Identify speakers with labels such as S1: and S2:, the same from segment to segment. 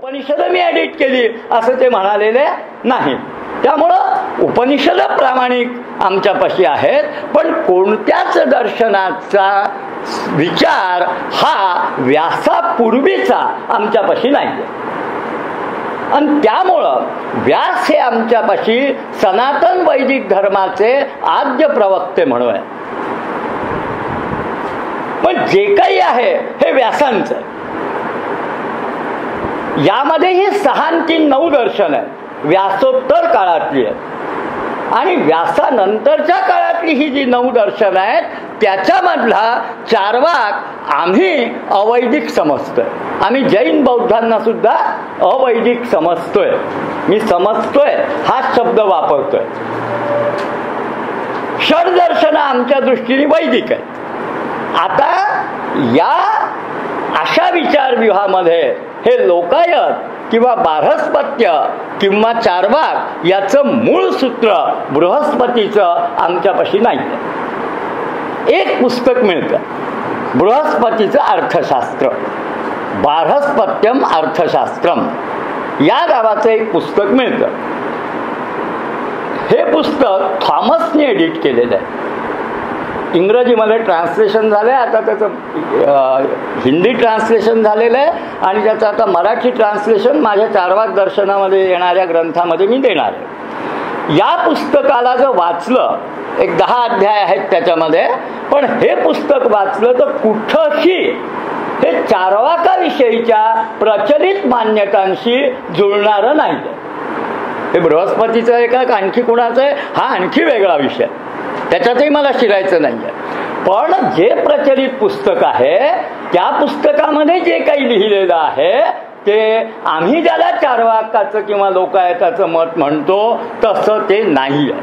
S1: उपनिषदं मी edit केली असं ते म्हणालेले नाही. त्यामुळं उपनिषद प्रामाणिक आमच्यापाशी आहेत, पण कोणत्याच दर्शनाचा विचार हा व्यासापूर्वीचा आमच्यापाशी नाही आहे. आणि त्यामुळं व्यास हे आमच्यापाशी सनातन वैदिक धर्माचे आद्य प्रवक्ते म्हणून आहे. पण जे काही आहे हे व्यासांचं आहे. यामध्ये ही 6 आणि 3 9 दर्शन आहेत, व्यासोत्तर काळातली आहेत. आणि व्यासानंतरच्या काळातली ही जी 9 दर्शन आहेत त्याच्यामधला चार्वाक आम्ही अवैदिक समजतोय. आम्ही जैन बौद्धांना सुद्धा अवैदिक समजतोय. मी समजतोय हा शब्द वापरतोय. षडदर्शन आमच्या दृष्टीने वैदिक आहेत. आता या अशा विचारव्यूहामध्ये हे लोकायत किंवा बारहस्पत्य किंवा चार्वाक याचं मूळ सूत्र बृहस्पतीचं आमच्यापाशी नाही. एक पुस्तक मिळतं बृहस्पतीचं अर्थशास्त्र, बारहस्पत्यम अर्थशास्त्रम या नावाचं एक पुस्तक मिळतं. हे पुस्तक थॉमसने एडिट केलेलं आहे. इंग्रजीमध्ये ट्रान्सलेशन झालं आहे, आता त्याचं हिंदी ट्रान्सलेशन झालेलं आहे आणि त्याचं आता मराठी ट्रान्सलेशन माझ्या चार्वाक दर्शनामध्ये येणाऱ्या ग्रंथामध्ये मी देणार आहे. या पुस्तकाला जर वाचलं, एक 10 अध्याय आहेत त्याच्यामध्ये, पण हे पुस्तक वाचलं तर कुठंही हे चार्वाकाविषयीच्या प्रचलित मान्यतांशी जुळणारं नाही. हे बृहस्पतीचं आहे का आणखी कुणाचं आहे हा आणखी वेगळा विषय, त्याच्यातही मला शिरायचं नाही आहे. पण जे प्रचलित पुस्तक आहे त्या पुस्तकामध्ये जे काही लिहिलेलं आहे ते आम्ही ज्याला चार्वाकाचं किंवा लोकायताचं मत म्हणतो तसं ते नाही आहे.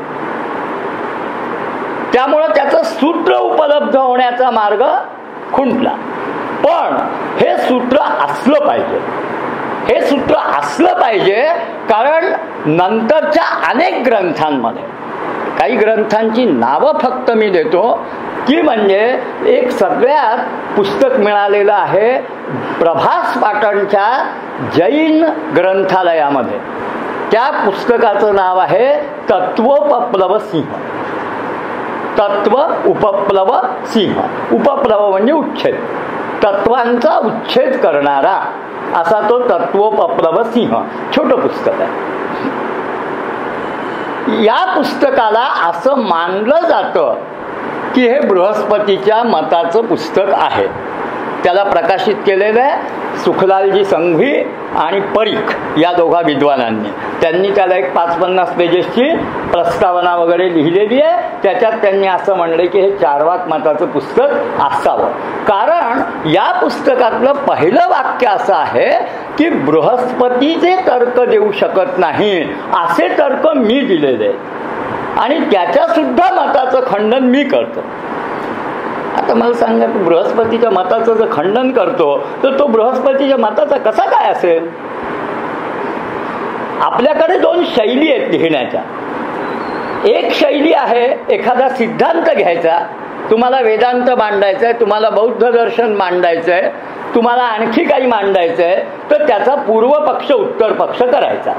S1: त्यामुळं त्याचं सूत्र उपलब्ध होण्याचा मार्ग खुंटला. पण हे सूत्र असलं पाहिजे. हे सूत्र असलं पाहिजे कारण नंतरच्या अनेक ग्रंथांमध्ये, काही ग्रंथांची नावं फक्त मी देतो की म्हणजे एक सगळ्यात पुस्तक मिळालेलं आहे प्रभास पाटणच्या जैन ग्रंथालयामध्ये. त्या पुस्तकाचं नाव आहे तत्वोपप्लव सिंह. तत्व उपप्लव सिंह. उपप्लव म्हणजे उच्छेद, तत्वांचा उच्छेद करणारा असा तो तत्वोपप्लव सिंह छोटं पुस्तक आहे. या पुस्तकाला असं मानलं जातं की हे बृहस्पतीच्या मताचं पुस्तक आहे. त्याला प्रकाशित केलेलं आहे सुखलालजी संघवी आणि परीख या दोघा विद्वानांनी. त्यांनी त्याला एक 550 पेजेसची प्रस्तावना वगैरे लिहिलेली आहे. त्याच्यात त्यांनी असं म्हणलं की हे चार्वाक मताचं पुस्तक असावं. कारण या पुस्तकातलं पहिलं वाक्य असं आहे की बृहस्पतीचे तर्क देऊ शकत नाही असे तर्क मी दिलेले आणि त्याच्या सुद्धा मताचं खंडन मी करतो. आता मला सांगा, बृहस्पतीच्या मताचं जर खंडन करतो तर तो बृहस्पतीच्या मताचा कसा काय असेल? आपल्याकडे 2 शैली आहेत लिहिण्याच्या. एक शैली आहे एखादा सिद्धांत घ्यायचा, तुम्हाला वेदांत मांडायचं आहे, तुम्हाला बौद्ध दर्शन मांडायचं आहे, तुम्हाला आणखी काही मांडायचं आहे, तर त्याचा पूर्व पक्ष उत्तर पक्ष करायचा.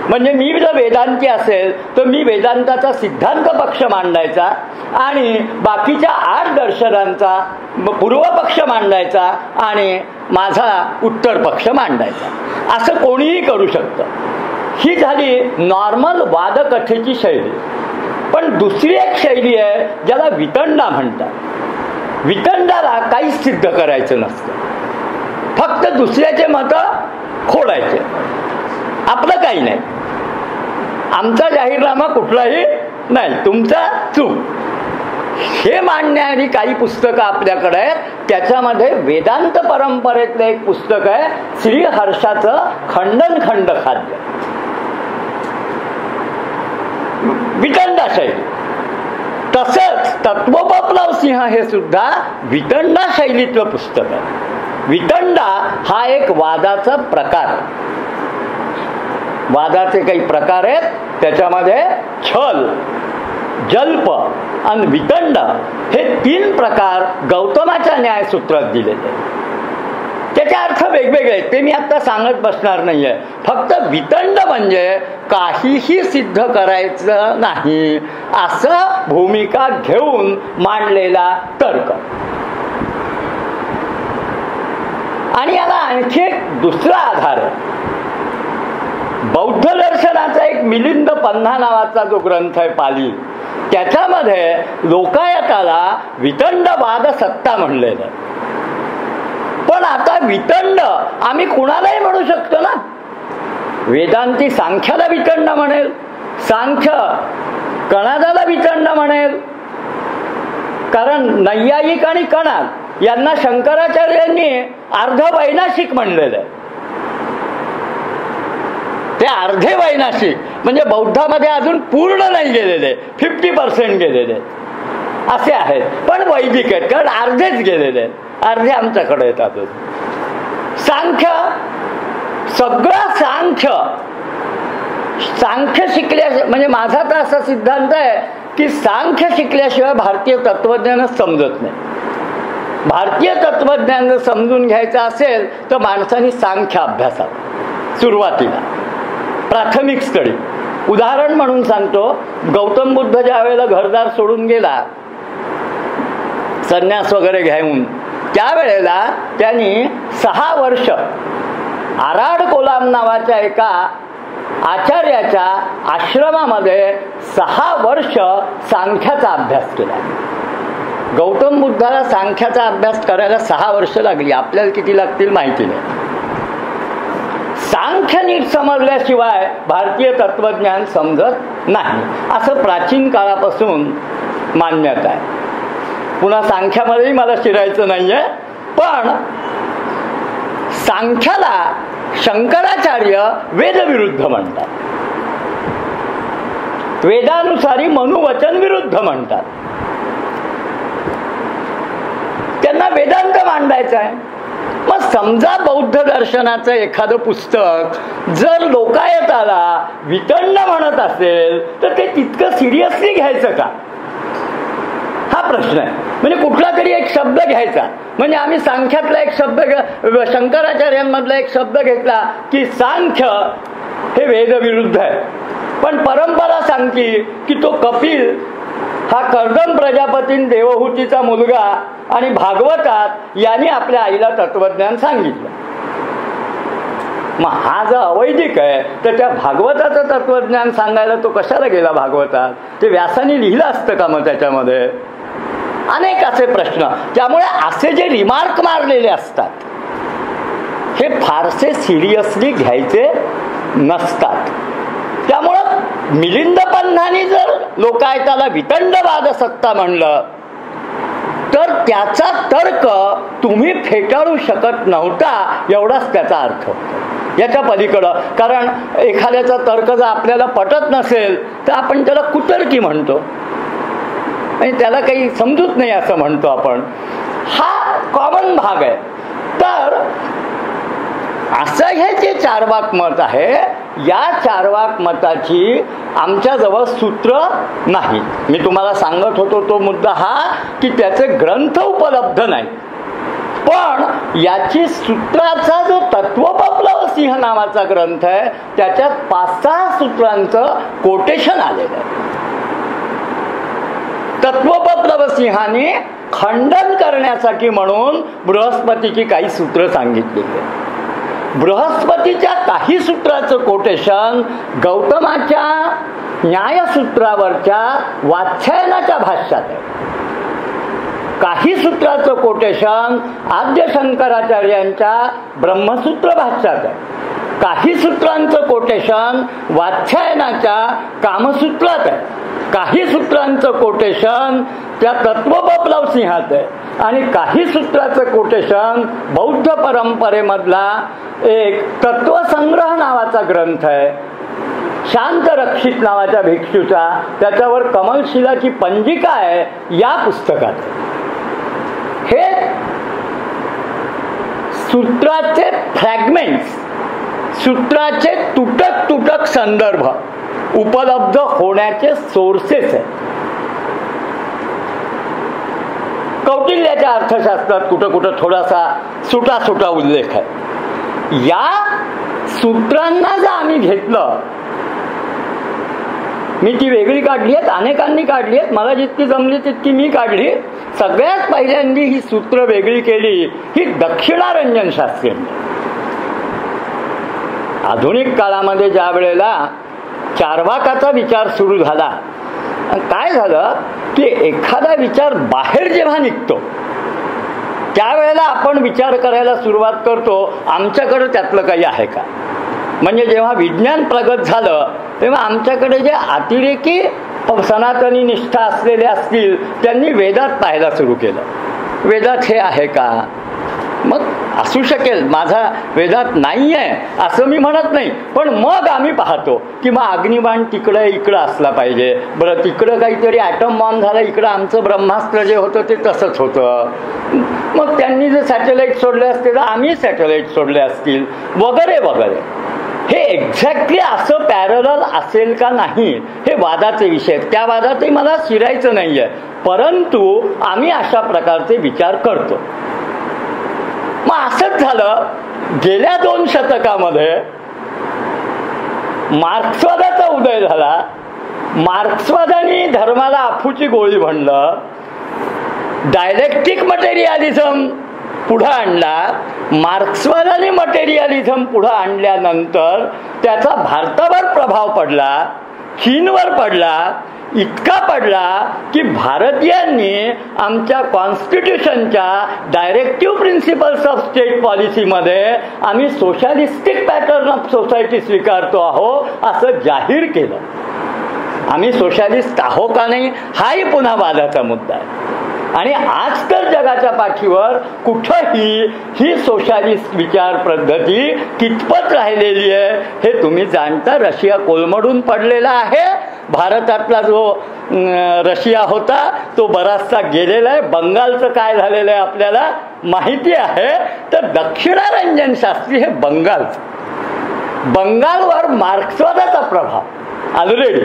S1: म्हणजे मी जर वेदांती असेल तर मी वेदांताचा सिद्धांत पक्ष मांडायचा आणि बाकीच्या 8 दर्शनांचा पूर्व पक्ष मांडायचा आणि माझा उत्तर पक्ष मांडायचा. असं कोणीही करू शकतं. ही झाली नॉर्मल वादकथेची शैली. पण दुसरी एक शैली आहे ज्याला वितंडा म्हणतात. वितंडाला काहीच सिद्ध करायचं नसतं, फक्त दुसऱ्याचे मत खोडायचे. आपलं काही नाही, आमचा जाहीरनामा कुठलाही नाही, तुमचा चूक. हे मांडणारी काही पुस्तकं आपल्याकडे आहेत. त्याच्यामध्ये वेदांत परंपरेतलं एक पुस्तक आहे श्री हर्षाचं खंडन खंड खाद्य, वितंडा शैली. तसंच तत्वोपप्लव सिंह हे सुद्धा वितंडा शैलीतलं पुस्तक आहे. वितंडा हा एक वादाचा प्रकार आहे. वादाचे काही प्रकार आहेत, त्याच्यामध्ये छल, जल्प आणि वितंड हे 3 प्रकार गौतमाच्या न्यायसूत्रात दिलेले. त्याचे अर्थ वेगवेगळे आहेत, ते मी आता सांगत बसणार नाहीये. फक्त वितंड म्हणजे काहीही सिद्ध करायचं नाही असं भूमिका घेऊन मांडलेला तर्क. आणि याला आणखी एक दुसरा आधार आहे. बौद्ध दर्शनाचा एक मिलिंद पन्हा नावाचा जो ग्रंथ आहे पाली, त्याच्यामध्ये लोकायताला वितंडवाद सत्ता म्हणलेलं आहे. पण आता वितंड आम्ही कुणालाही म्हणू शकतो ना. वेदांती सांख्याला वितंड म्हणेल, सांख्य कणादाला वितंड म्हणेल, कारण नैयायिक आणि कणाद यांना शंकराचार्यांनी अर्ध वैनाशिक म्हणलेलं आहे. ते अर्धे वैनाशिक म्हणजे बौद्धामध्ये अजून पूर्ण नाही गेलेले, 50% गेलेले असे आहेत. पण वैदिक आहेत, कारण अर्धेच गेलेले आहेत, अर्धे आमच्याकडे येतात. सांख्य सगळं सांख्य शिकल्या म्हणजे माझा तर असा सिद्धांत आहे की सांख्य शिकल्याशिवाय भारतीय तत्वज्ञानच समजत नाही. भारतीय तत्वज्ञान जर समजून घ्यायचं असेल तर माणसाने सांख्य अभ्यासावा सुरुवातीला, प्राथमिक स्टडी. उदाहरण म्हणून सांगतो, गौतम बुद्ध ज्या वेळेला घरदार सोडून गेला संन्यास वगैरे घेऊन, त्यावेळेला त्यांनी 6 वर्ष आराड कोलाम नावाच्या एका आचार्याच्या आश्रमामध्ये 6 वर्ष सांख्याचा अभ्यास केला. गौतम बुद्धाला सांख्याचा अभ्यास करायला 6 वर्ष लागली. आपल्याला किती लागतील माहिती नाही. सांख्य नीट समजल्याशिवाय भारतीय तत्वज्ञान समजत नाही असं प्राचीन काळापासून मान्यता आहे. पुन्हा सांख्यामध्येही मला शिरायचं नाहीये, पण सांख्याला शंकराचार्य वेदविरुद्ध म्हणतात, वेदानुसारी मनुवचन विरुद्ध म्हणतात. त्यांना वेदांत मांडायचं आहे. मग समजा बौद्ध दर्शनाचं एखादं पुस्तक जर लोकायताला वितंड म्हणत असेल तर ते तितकं सिरियसली घ्यायचं का, हा प्रश्न आहे. म्हणजे कुठला तरी एक शब्द घ्यायचा. म्हणजे आम्ही सांख्यातला एक शब्द, शंकराचार्यांमधला एक शब्द घेतला की सांख्य हे वेदविरुद्ध आहे, पण परंपरा सांगते की तो कपिल हा कर्दम प्रजापतीन देवहूतीचा मुलगा आणि भागवतात यांनी आपल्या आईला तत्वज्ञान सांगितलं. मग हा जर अवैदिक आहे तर त्या भागवताचं तत्वज्ञान सांगायला तो कशाला गेला भागवतात? ते व्यासाने लिहिलं असतं का मग त्याच्यामध्ये? अनेक असे प्रश्न. त्यामुळे असे जे रिमार्क मारलेले असतात हे फारसे सिरियसली घ्यायचे नसतात. त्यामुळं मिलिंद पन्हाने जर लोकायताला वितंडवाद सत्ता म्हणलं तर त्याचा तर्क तुम्ही फेटाळू शकत नव्हता एवढाच त्याचा अर्थ होता. याच्या पलीकडं, कारण एखाद्याचा तर्क जर आपल्याला पटत नसेल तर आपण त्याला कुतर्की म्हणतो आणि त्याला काही समजूत नाही असं म्हणतो आपण. हा कॉमन भाग आहे. तर असं हे जे चार्वाक मत आहे, या चार्वाक मताची आमच्याजवळ सूत्र नाही. मी तुम्हाला सांगत होतो तो मुद्दा हा की त्याचे ग्रंथ उपलब्ध नाही, पण याची सूत्राचा जो तत्वपप्लव सिंह नावाचा ग्रंथ आहे त्याच्यात 5-6 सूत्रांचं कोटेशन आलेलं आहे. तत्वपप्लव सिंहाने खंडन करण्यासाठी म्हणून बृहस्पतीची काही सूत्र सांगितलेली आहे. बृहस्पतीच्या काही सूत्राचं कोटेशन गौतमाच्या न्यायसूत्रावरच्या वात्स्यायनाच्या भाष्यात आहे. काही सूत्राचं कोटेशन आद्य शंकराचार्यांच्या ब्रह्मसूत्र भाष्यात आहे. काही सूत्रांचं कोटेशन वात्स्यायनाच्या कामसूत्रात आहे. काही सूत्रांचं कोटेशन त्या तत्वपप्लव सिंहात आहे. आणि काही सूत्राचं कोटेशन बौद्ध परंपरेमधला एक तत्वसंग्रह नावाचा ग्रंथ आहे, शांत रक्षित नावाच्या भिक्षूचा, त्याच्यावर कमलशिलाची पंजिका आहे, या पुस्तकात. हे सूत्राचे फ्रॅगमेंट्स, सूत्राचे तुटक संदर्भ उपलब्ध होण्याचे सोर्सेस आहेत. कौटिल्याच्या अर्थशास्त्रात कुठं कुठं थोडासा सुटा उल्लेख आहे. या सूत्रांना जर आम्ही घेतलं, मी ती वेगळी काढली आहेत, अनेकांनी काढली आहेत, मला जितकी जमली तितकी मी काढली. सगळ्यात पहिल्यांदी ही सूत्र वेगळी केली ही दक्षिणारंजन शास्त्रींनी. आधुनिक काळामध्ये ज्या वेळेला चार्वाकाचा विचार सुरू झाला, काय झालं की एखादा विचार बाहेर जेव्हा निघतो त्यावेळेला आपण विचार करायला सुरुवात करतो आमच्याकडे त्यातलं काही आहे का. म्हणजे जेव्हा विज्ञान प्रगत झालं तेव्हा आमच्याकडे जे अतिरेकी सनातनी निष्ठा असलेले असतील त्यांनी वेदात पाहायला सुरू केलं, वेदात हे आहे का. मग असू शकेल माझा वेदात नाही आहे असं मी म्हणत नाही, पण मग आम्ही पाहतो की मग अग्निबाण तिकडं इकडं असला पाहिजे, बरं तिकडं काहीतरी ॲटम बॉम्ब झाला, इकडं आमचं ब्रह्मास्त्र जे होतं ते तसंच होतं. मग त्यांनी जर सॅटेलाईट सोडले असते तर आम्ही सॅटेलाईट सोडले असतील वगैरे वगैरे. हे एक्झॅक्टली असं पॅरलल असेल का नाही हे वादाचे विषय आहेत. त्या वादातही मला शिरायचं नाही आहे, परंतु आम्ही अशा प्रकारचे विचार करतो. मग असंच झालं गेल्या 2 शतकामध्ये मार्क्सवादाचा उदय झाला. मार्क्सवादाने धर्माला अफूची गोळी म्हणलं, डायलेक्टिक मटेरियलिझम पुढं आणला. मार्क्सवादाने मटेरियलिझम पुढं आणल्यानंतर त्याचा भारतावर प्रभाव पडला, चीनवर पडला, इतका पडला की भारतीयांनी आमच्या कॉन्स्टिट्यूशनच्या डायरेक्टिव्ह प्रिन्सिपल्स ऑफ स्टेट पॉलिसीमध्ये आम्ही सोशलिस्टिक पॅटर्न ऑफ सोसायटी स्वीकारतो आहो असं जाहीर केलं. आम्ही सोशलिस्ट आहो का नाही हाही पुन्हा वादाचा मुद्दा आहे. आणि आज तर जगाच्या पाठीवर कुठंही ही सोशलिस्ट विचार पद्धती कितपत राहिलेली आहे हे तुम्ही जाणता. रशिया कोलमडून पडलेला आहे. भारतातला जो रशिया होता तो बराचसा गेलेला आहे. बंगालचं काय झालेलं आहे आपल्याला माहिती आहे. तर दक्षिणारंजन शास्त्री हे बंगालवर मार्क्सवादाचा प्रभाव, ऑलरेडी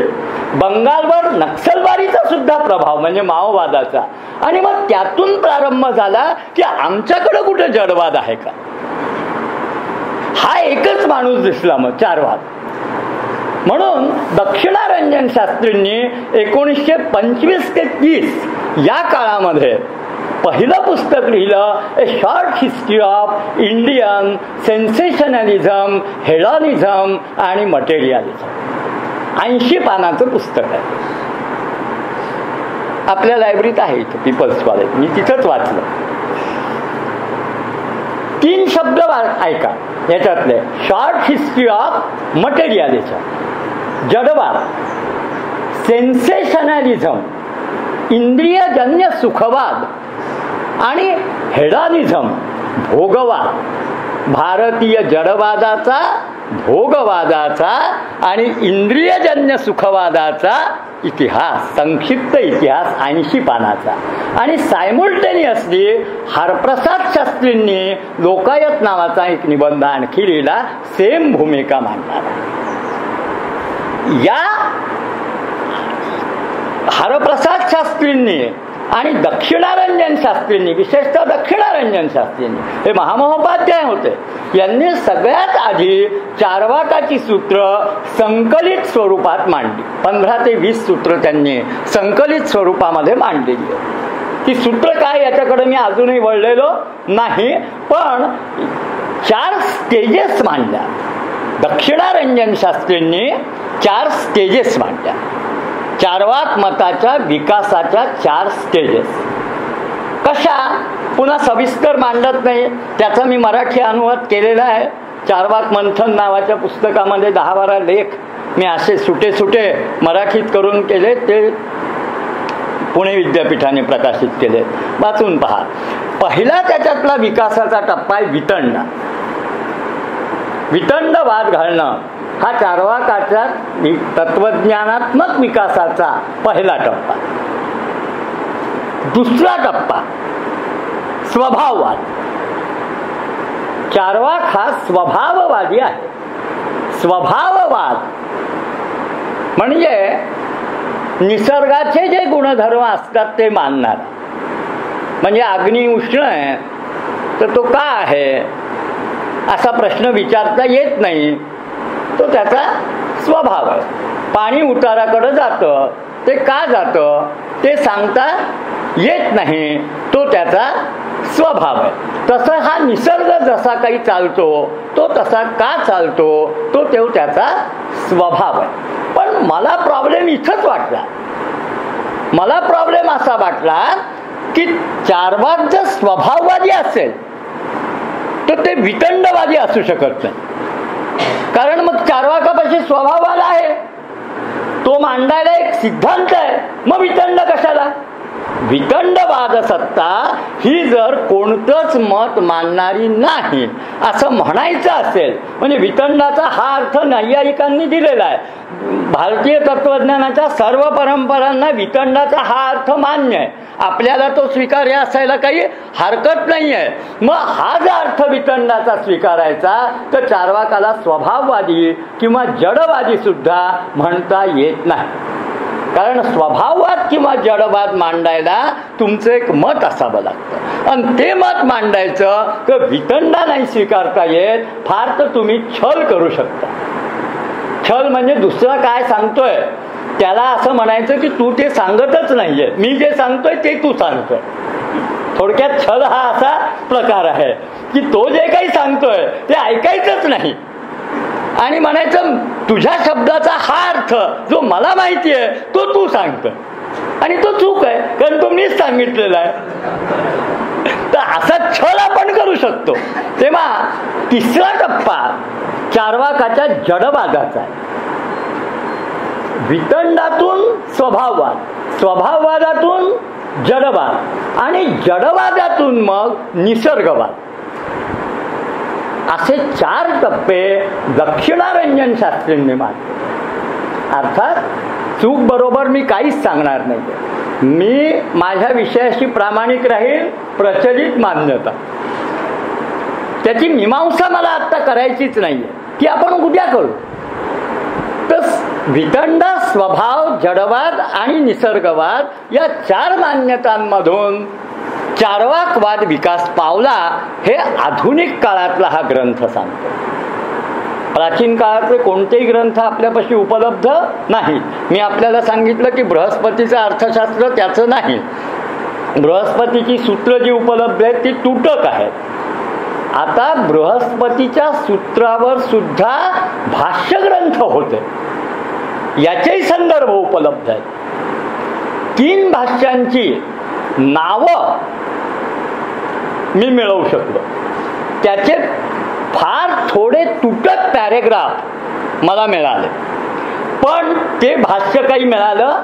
S1: बंगालवर नक्षलवादीचा सुद्धा प्रभाव म्हणजे माओवादाचा. आणि मग त्यातून प्रारंभ झाला की आमच्याकडे कुठे जडवाद आहे का. हा एकच माणूस दिसला मग चारवाद. म्हणून दक्षिणारंजन शास्त्रींनी 1925 ते 30 या काळामध्ये पहिलं पुस्तक लिहिलं, a short history of Indian sensationalism, hedonism आणि मटेरियलिझम. 80 पानाचं पुस्तक आहे. आपल्या लायब्ररीत आहे इथं पीपल्स कॉलेज, मी तिथंच वाचलं. 3 शब्द ऐका याच्यातले. शॉर्ट हिस्ट्री ऑफ मटेरियलिझम, जडवाद, सेन्सेशनलिझम, इंद्रियजन्य सुखवाद आणि हेडॉनिझम, भोगवाद. भारतीय जडवादाचा, भोगवादाचा आणि इंद्रियजन्य सुखवादाचा इतिहास, संक्षिप्त इतिहास 80 पानाचा. आणि सायमल्टेनियसली हरप्रसाद शास्त्रींनी लोकायत नावाचा एक निबंध आणखी लिहिला, सेम भूमिका मांडणारा. या हरप्रसाद शास्त्रींनी आणि दक्षिणारंजन शास्त्रींनी, विशेषतः दक्षिणारंजन शास्त्रींनी, हे महामहोपाध्याय होते, यांनी सगळ्यात आधी चार्वाकाची सूत्र संकलित स्वरूपात मांडली. 15 ते 20 सूत्र त्यांनी संकलित स्वरूपामध्ये मांडलेली आहे. ती सूत्र काय याच्याकडे मी अजूनही वळलेलो नाही, पण 4 स्टेजेस मांडल्या. दक्षिणारंजन शास्त्रींनी 4 स्टेजेस मांडल्या. चार्वाक मताच्या विकासाच्या 4 स्टेजेस. कशा पुन्हा सविस्तर मांडत नाही, त्याचा मी मराठी अनुवाद केलेला आहे. चार्वाक मंथन नावाच्या पुस्तकामध्ये 10-12 लेख मी असे सुटे मराठीत करून केले, ते पुणे विद्यापीठाने प्रकाशित केले, वाचून पहा. पहिला त्याच्यातला विकासाचा टप्पा आहे वितंड. वितंडवाद घालणं हा चार्वाकाच्या तत्वज्ञानात्मक विकासाचा पहिला टप्पा. दुसरा टप्पा स्वभाववाद. चार्वाक हा स्वभाववादी आहे. स्वभाववाद म्हणजे निसर्गाचे जे गुणधर्म असतात ते मानणारा. म्हणजे अग्नी उष्ण आहे तर तो का आहे असा प्रश्न विचारता येत नाही. तो त्याचा स्वभाव आहे. पाणी उताराकडे जातं, ते का जातं ते सांगता येत नाही, तो त्याचा स्वभाव आहे. तसं हा निसर्ग जसा काही चालतो तो तसा का चालतो तो त्याचा स्वभाव आहे. पण मला प्रॉब्लेम इथंच वाटला. मला प्रॉब्लेम असा वाटला की चार्वाक जर स्वभाववादी असेल तर ते वितंडवादी असू शकत नाही. कारण मग चार्वाकापाशी स्वभाववाद आहे, तो मांडायला एक सिद्धांत आहे, मग वितंड कशाला. वितंडवाद सत्ता ही जर कोणतंच मत मानणारी नाही असं म्हणायचं असेल, म्हणजे वितंडाचा हा अर्थ नैयायिकांनी दिलेला आहे. भारतीय तत्वज्ञानाच्या सर्व परंपरांना वितंडाचा हा अर्थ मान्य आहे. आपल्याला तो स्वीकार्य असायला काही हरकत नाही आहे. मग हा जर अर्थ वितंडाचा स्वीकारायचा तर चार्वाकाला स्वभाववादी किंवा जडवादी सुद्धा म्हणता येत नाही. कारण स्वभाववाद किंवा जडवाद मांडायला तुमचं एक मत असावं लागतं आणि ते मत मांडायचं तर वितंडा नाही स्वीकारता येत. फार तर तुम्ही छल करू शकता. छल म्हणजे दुसरा काय सांगतोय त्याला असं म्हणायचं की तू ते सांगतच नाहीये, मी जे सांगतोय ते तू सांगतोय. थोडक्यात छल हा असा प्रकार आहे की तो जे काही सांगतोय ते ऐकायचंच नाही आणि म्हणायचं तुझ्या शब्दाचा हा अर्थ जो मला माहिती आहे तो तू सांगतोय आणि तो चूक आहे कारण तो मीच सांगितलेला आहे. तर असा छल आपण करू शकतो. तेव्हा तिसरा टप्पा चार्वाकाच्या जडवादाचा आहे. वितंडातून स्वभाववाद, स्वभाववादातून जडवाद आणि जडवादातून मग निसर्गवाद, असे 4 टप्पे दक्षिणारंजन शास्त्रींनी मांडले. अर्थात चूक बरोबर मी काहीच सांगणार नाही. मी माझ्या विषयाशी प्रामाणिक राहील. प्रचलित मान्यता त्याची मीमांसा मला आता करायचीच नाहीये, ती आपण उद्या करू. तर वितंड, स्वभाव, जडवाद आणि निसर्गवाद या 4 मान्यतांमधून चार्वाकवाद विकास पावला हे आधुनिक काळातला हा ग्रंथ सांगतो. प्राचीन काळातले कोणतेही ग्रंथ आपल्यापाशी उपलब्ध नाहीत. मी आपल्याला सांगितलं की बृहस्पतीचं अर्थशास्त्र त्याचं नाही. बृहस्पतीची सूत्र जी उपलब्ध आहेत ती तुटक आहेत. आता बृहस्पतीच्या सूत्रावर सुद्धा भाष्यग्रंथ होते, याचेही संदर्भ उपलब्ध आहेत. 3 भाष्यांची नावं मी मिळवू शकलो. त्याचे फार थोडे तुटक पॅरेग्राफ मला मिळाले, पण ते भाष्य काही मिळालं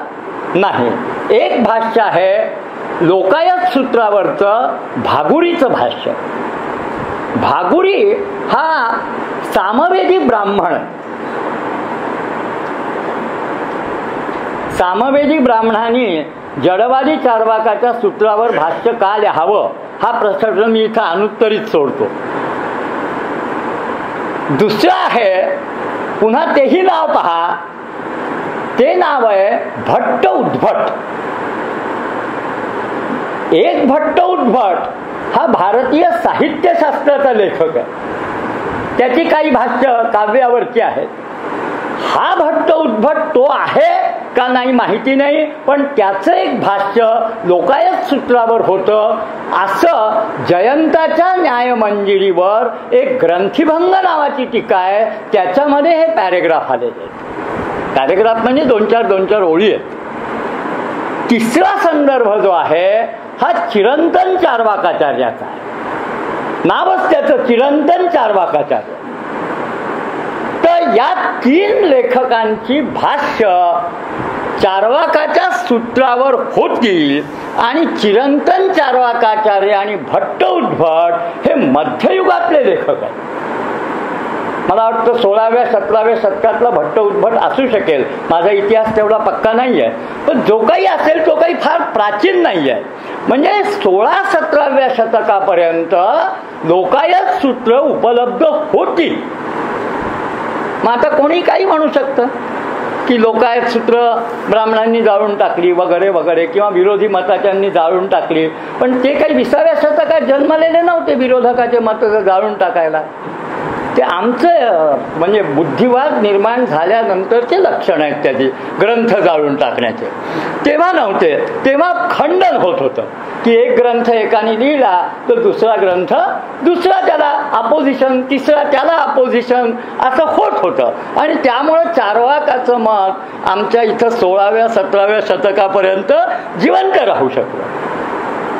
S1: नाही. एक भाष्य आहे लोकायत सूत्रावरचं भागुरीचं भाष्य. भागुरी हा सामवेदी ब्राह्मण. सामवेदी ब्राह्मणांनी जडवादी चार्वाकाच्या सूत्रावर भाष्य का लिहावं हा प्रश्न मी इथं अनुत्तरित सोडतो. दुसरं आहे, पुन्हा तेही नाव पहा, ते नाव आहे भट्ट उद्भट. एक भट्ट उद्भट हा भारतीय साहित्यशास्त्राचा लेखक आहे. त्याची काही भाष्य काव्यावरची आहेत. हा भट्ट उद्भट तो आहे का नाही माहिती नाही, पण त्याचं एक भाष्य लोकायत सूत्रावर होतं. असं जयंताच्या न्यायमंजिरीवर एक ग्रंथिभंग नावाची टीका आहे, त्याच्यामध्ये हे पॅरेग्राफ आलेले आहेत. पॅरेग्राफ म्हणजे 2-4 ओळी आहेत. तिसरा संदर्भ जो आहे हा चिरंतन चार्वाकाचार्याचा आहे. नावच त्याचं चिरंतन चार्वाकाचार्य. तर या 3 लेखकांची भाष्य चार्वाकाच्या सूत्रावर होतील आणि चिरंतन चार्वाकाचार्य आणि भट्ट उद्भट हे मध्ययुगातले लेखक आहेत. मला वाटतं 16व्या-17व्या शतकातला भट्ट उद्भट असू शकेल. माझा इतिहास तेवढा पक्का नाही आहे, पण जो काही असेल तो काही फार प्राचीन नाही आहे. म्हणजे 16-17व्या शतकापर्यंत लोकायत सूत्र उपलब्ध होती. मग आता कोणी काही म्हणू शकतं. की लोकायत सूत्र ब्राह्मणांनी जाळून टाकली वगैरे वगैरे, किंवा विरोधी मताच्यांनी जाळून टाकली. पण ते काही 20व्या शतकात जन्मलेले नव्हते विरोधकाचे मत जाळून टाकायला. ते आमचं म्हणजे बुद्धिवाद निर्माण झाल्यानंतरचे लक्षण आहेत त्याची, ग्रंथ जाळून टाकण्याचे. तेव्हा नव्हते. तेव्हा खंडन होत होतं की एक ग्रंथ एकाने लिहिला तर दुसरा ग्रंथ दुसरा त्याला अपोजिशन, तिसरा त्याला अपोजिशन, असं होत होतं. आणि त्यामुळं चार्वाकाचं मत आमच्या इथं 16व्या 17व्या शतकापर्यंत जिवंत राहू शकलं.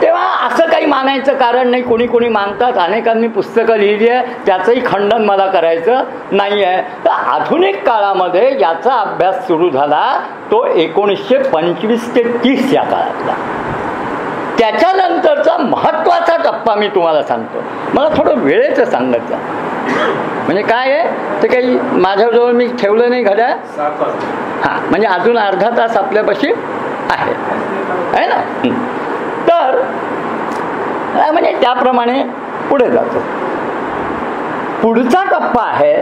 S1: तेव्हा असं काही मानायचं कारण नाही. कोणी कोणी मानतात, अनेकांनी पुस्तकं लिहिली आहे, त्याचंही खंडन मला करायचं नाही आहे. तर आधुनिक काळामध्ये याचा अभ्यास सुरू झाला तो 1925 ते 30 या काळातला. त्याच्यानंतरचा महत्त्वाचा टप्पा मी तुम्हाला सांगतो. मला थोडं वेळेचं सांगायचं, म्हणजे काय आहे ते काही माझ्याजवळ मी ठेवलं नाही घड्याळ. हां, म्हणजे अजून अर्धा तास आपल्यापाशी आहे ना. तर म्हणजे त्याप्रमाणे पुढे जातो. पुढचा टप्पा आहे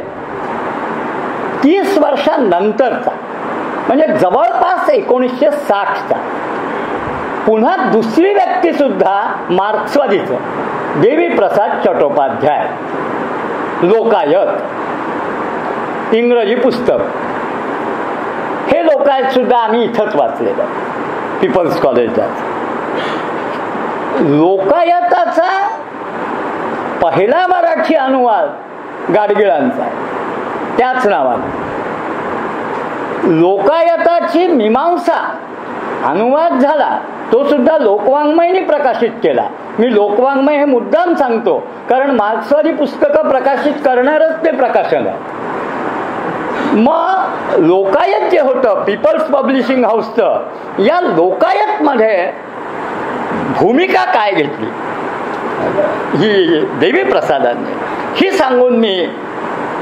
S1: 30 वर्षांनंतरचा, म्हणजे जवळपास 1960चा. पुन्हा दुसरी व्यक्ती सुद्धा मार्क्सवादीचं, देवीप्रसाद चट्टोपाध्याय, लोकायत, इंग्रजी पुस्तक. हे लोकायत सुद्धा आम्ही इथंच वाचलेलं, पीपल्स कॉलेजला. लोकायताचा पहिला मराठी अनुवाद गाडगिळांचा, त्याच नावाने. लोकायताची मीमांसा अनुवाद झाला, तो सुद्धा लोकवाङ्मयनी प्रकाशित केला. मी लोकवाङ्मय हे मुद्दाम सांगतो कारण मार्क्सवादी पुस्तकं प्रकाशित करणारच ते प्रकाशन आहे. मग लोकायत जे होतं पीपल्स पब्लिशिंग हाऊसचं, या लोकायतमध्ये भूमिका काय घेतली ही देवीप्रसादांनी, ही सांगून मी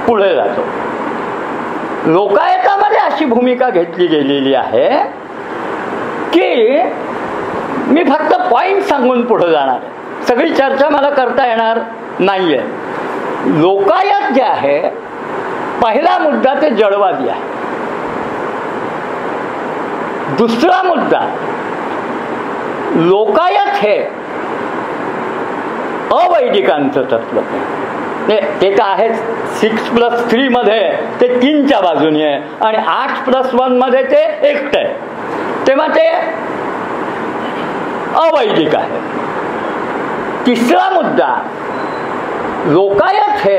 S1: पुढे जातो. लोकायतामध्ये अशी भूमिका घेतली गेलेली आहे की मी फक्त पॉइंट सांगून पुढे जाणार आहे, सगळी चर्चा मला करता येणार नाहीये. लोकायत जे आहे, पहिला मुद्दा ते जडवादी आहे. दुसरा मुद्दा, लोकायत हे अवैदिकांचं तत्व. ते तर आहेच. 6+3 मध्ये ते 3च्या बाजूने आहे आणि 8+1 मध्ये ते एकटं आहे. तेव्हा ते अवैदिक आहे. तिसरा मुद्दा, लोकायत हे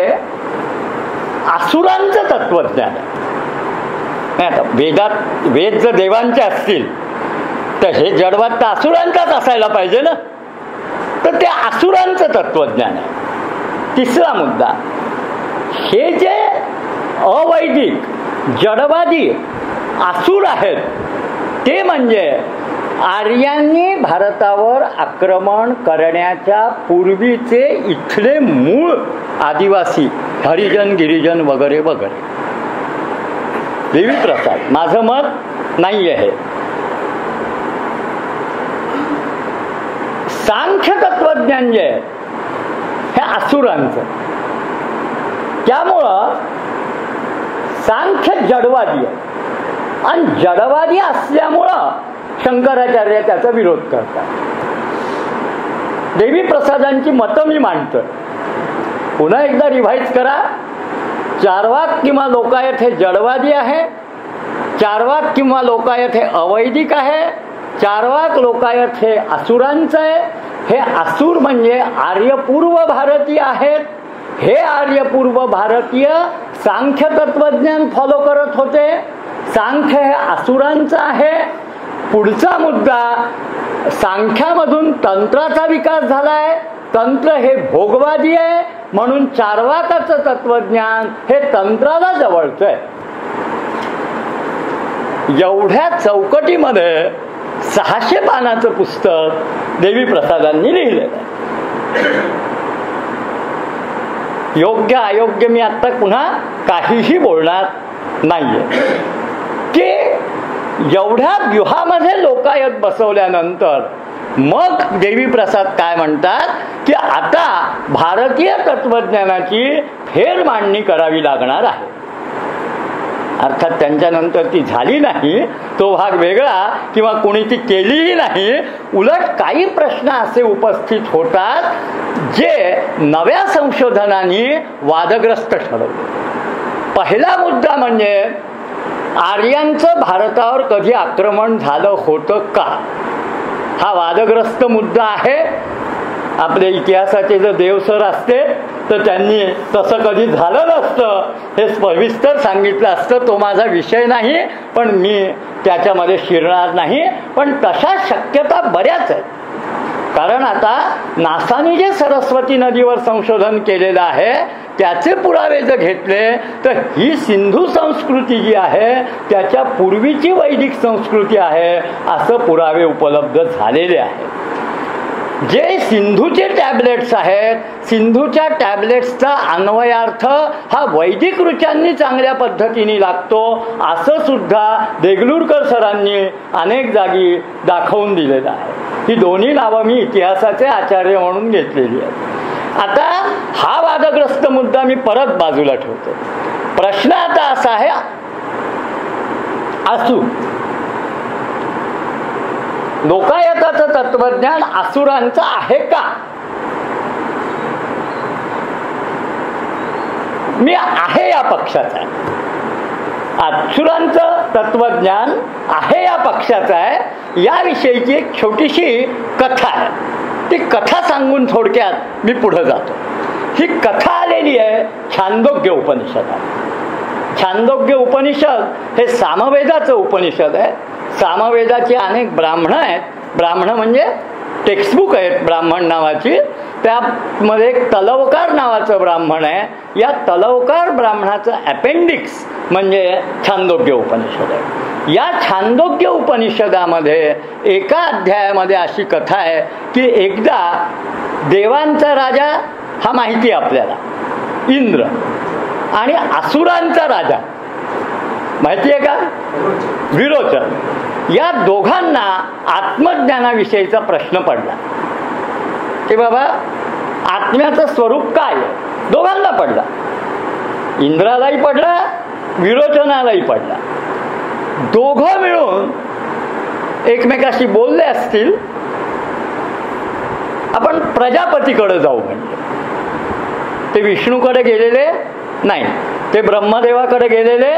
S1: असुरांचं तत्वज्ञान आहे. आता वेद जर देवांचे असतील तर हे जडवाद तर असुरांचाच असायला पाहिजे ना, तर ते असुरांचं तत्वज्ञान आहे. तिसरा मुद्दा, हे जे अवैदिक जडवादी असुर आहेत ते म्हणजे आर्यांनी भारतावर आक्रमण करण्याच्या पूर्वीचे इथले मूळ आदिवासी, हरिजन, गिरिजन वगैरे वगैरे. देवीप्रसाद, माझं मत नाही आहे. सांख्य तत्वज्ञान जे आहे हे असुरांचं, त्यामुळं सांख्य जडवादी आहे. आणि जडवादी असल्यामुळं शंकराचार्य त्याचा विरोध करतात. देवीप्रसादांची मतं मी मांडतो. पुन्हा एकदा रिव्हाइज करा. चार्वाक किंवा लोकायत हे जडवादी आहे, चार्वाक किंवा लोकायत हे अवैदिक आहे, चार्वाक लोकायत हे असुरांचं आहे. हे असुर म्हणजे आर्यपूर्व भारतीय आहेत. हे आर्यपूर्व भारतीय सांख्य तत्वज्ञान फॉलो करत होते. सांख्य हे असुरांचं आहे. पुढचा मुद्दा, सांख्यामधून तंत्राचा विकास झालाय. तंत्र हे भोगवादी आहे, म्हणून चार्वाकाचं तत्वज्ञान हे तंत्राला जवळचं आहे. एवढ्या चौकटीमध्ये 600 पानाचं पुस्तक देवीप्रसादांनी लिहिलेलं आहे. योग्य अयोग्य मी आता पुन्हा काहीही बोलणार नाहीये. की एवढ्या व्यूहामध्ये लोकायत बसवल्यानंतर मग देवीप्रसाद काय म्हणतात की आता भारतीय तत्वज्ञानाची फेरमांडणी करावी लागणार आहे. अर्थात त्यांच्यानंतर ती झाली नाही, तो भाग वेगळा, किंवा कोणी ती केलीही नाही. उलट काही प्रश्न असे उपस्थित होतात जे नव्या संशोधनाने वादग्रस्त ठरवले. पहिला मुद्दा म्हणजे आर्यांचं भारतावर कधी आक्रमण झालं होतं का, हा वादग्रस्त मुद्दा आहे. आपल्या इतिहासाचे जर देवसर असते तर त्यांनी तसं कधी झालं नसतं हे सविस्तर सांगितलं असतं. तो माझा विषय नाही, पण मी त्याच्यामध्ये शिरणार नाही. पण तशा शक्यता बऱ्याच आहेत. कारण आता नासाने जे सरस्वती नदीवर संशोधन केलेलं आहे त्याचे पुरावे जर घेतले तर ही सिंधू संस्कृती जी आहे त्याच्या पूर्वीची वैदिक संस्कृती आहे असं पुरावे उपलब्ध झालेले आहेत. जे सिंधूचे टॅबलेट्स आहेत, सिंधूच्या टॅबलेट्सचा अन्वयार्थ हा वैदिक ऋचांनी चांगल्या पद्धतीने लागतो असं सुद्धा देगलूरकर सरांनी अनेक जागी दाखवून दिलेलं आहे. ही दोन्ही नावं मी इतिहासाचे आचार्य म्हणून घेतलेली आहेत. आता हा वादग्रस्त मुद्दा मी परत बाजूला ठेवतो. प्रश्न आता असा आहे, असू लोकायताचं तत्वज्ञान असुरांचं आहे का? मी आहे या पक्षाचा आहे. असुरांचं तत्वज्ञान आहे या पक्षाचं आहे. याविषयीची एक छोटीशी कथा आहे. ती कथा सांगून थोडक्यात मी पुढे जातो. ही कथा आलेली आहे छांदोग्य उपनिषदात. छांदोग्य उपनिषद हे सामवेदाचं उपनिषद आहे. सामवेदाचे अनेक ब्राह्मण आहेत. ब्राह्मण म्हणजे टेक्स्टबुक आहेत ब्राह्मण नावाची. त्यामध्ये एक तलवकार नावाचं ब्राह्मण आहे. या तलवकार ब्राह्मणाचं अपेंडिक्स म्हणजे छांदोग्य उपनिषद आहे. या छांदोग्य उपनिषदामध्ये एका अध्यायामध्ये अशी कथा आहे की एकदा देवांचा राजा हा माहिती आहे आपल्याला इंद्र, आणि असुरांचा राजा माहिती आहे का विरोचन, या दोघांना आत्मज्ञानाविषयीचा प्रश्न पडला की बाबा आत्म्याचं स्वरूप काय आहे. दोघांना पडला, इंद्रालाही पडला, विरोचनालाही पडला. दोघं मिळून एकमेकाशी बोलले असतील आपण प्रजापतीकडे जाऊ. म्हणजे ते विष्णूकडे गेलेले नाही, ते ब्रह्मदेवाकडे गेलेले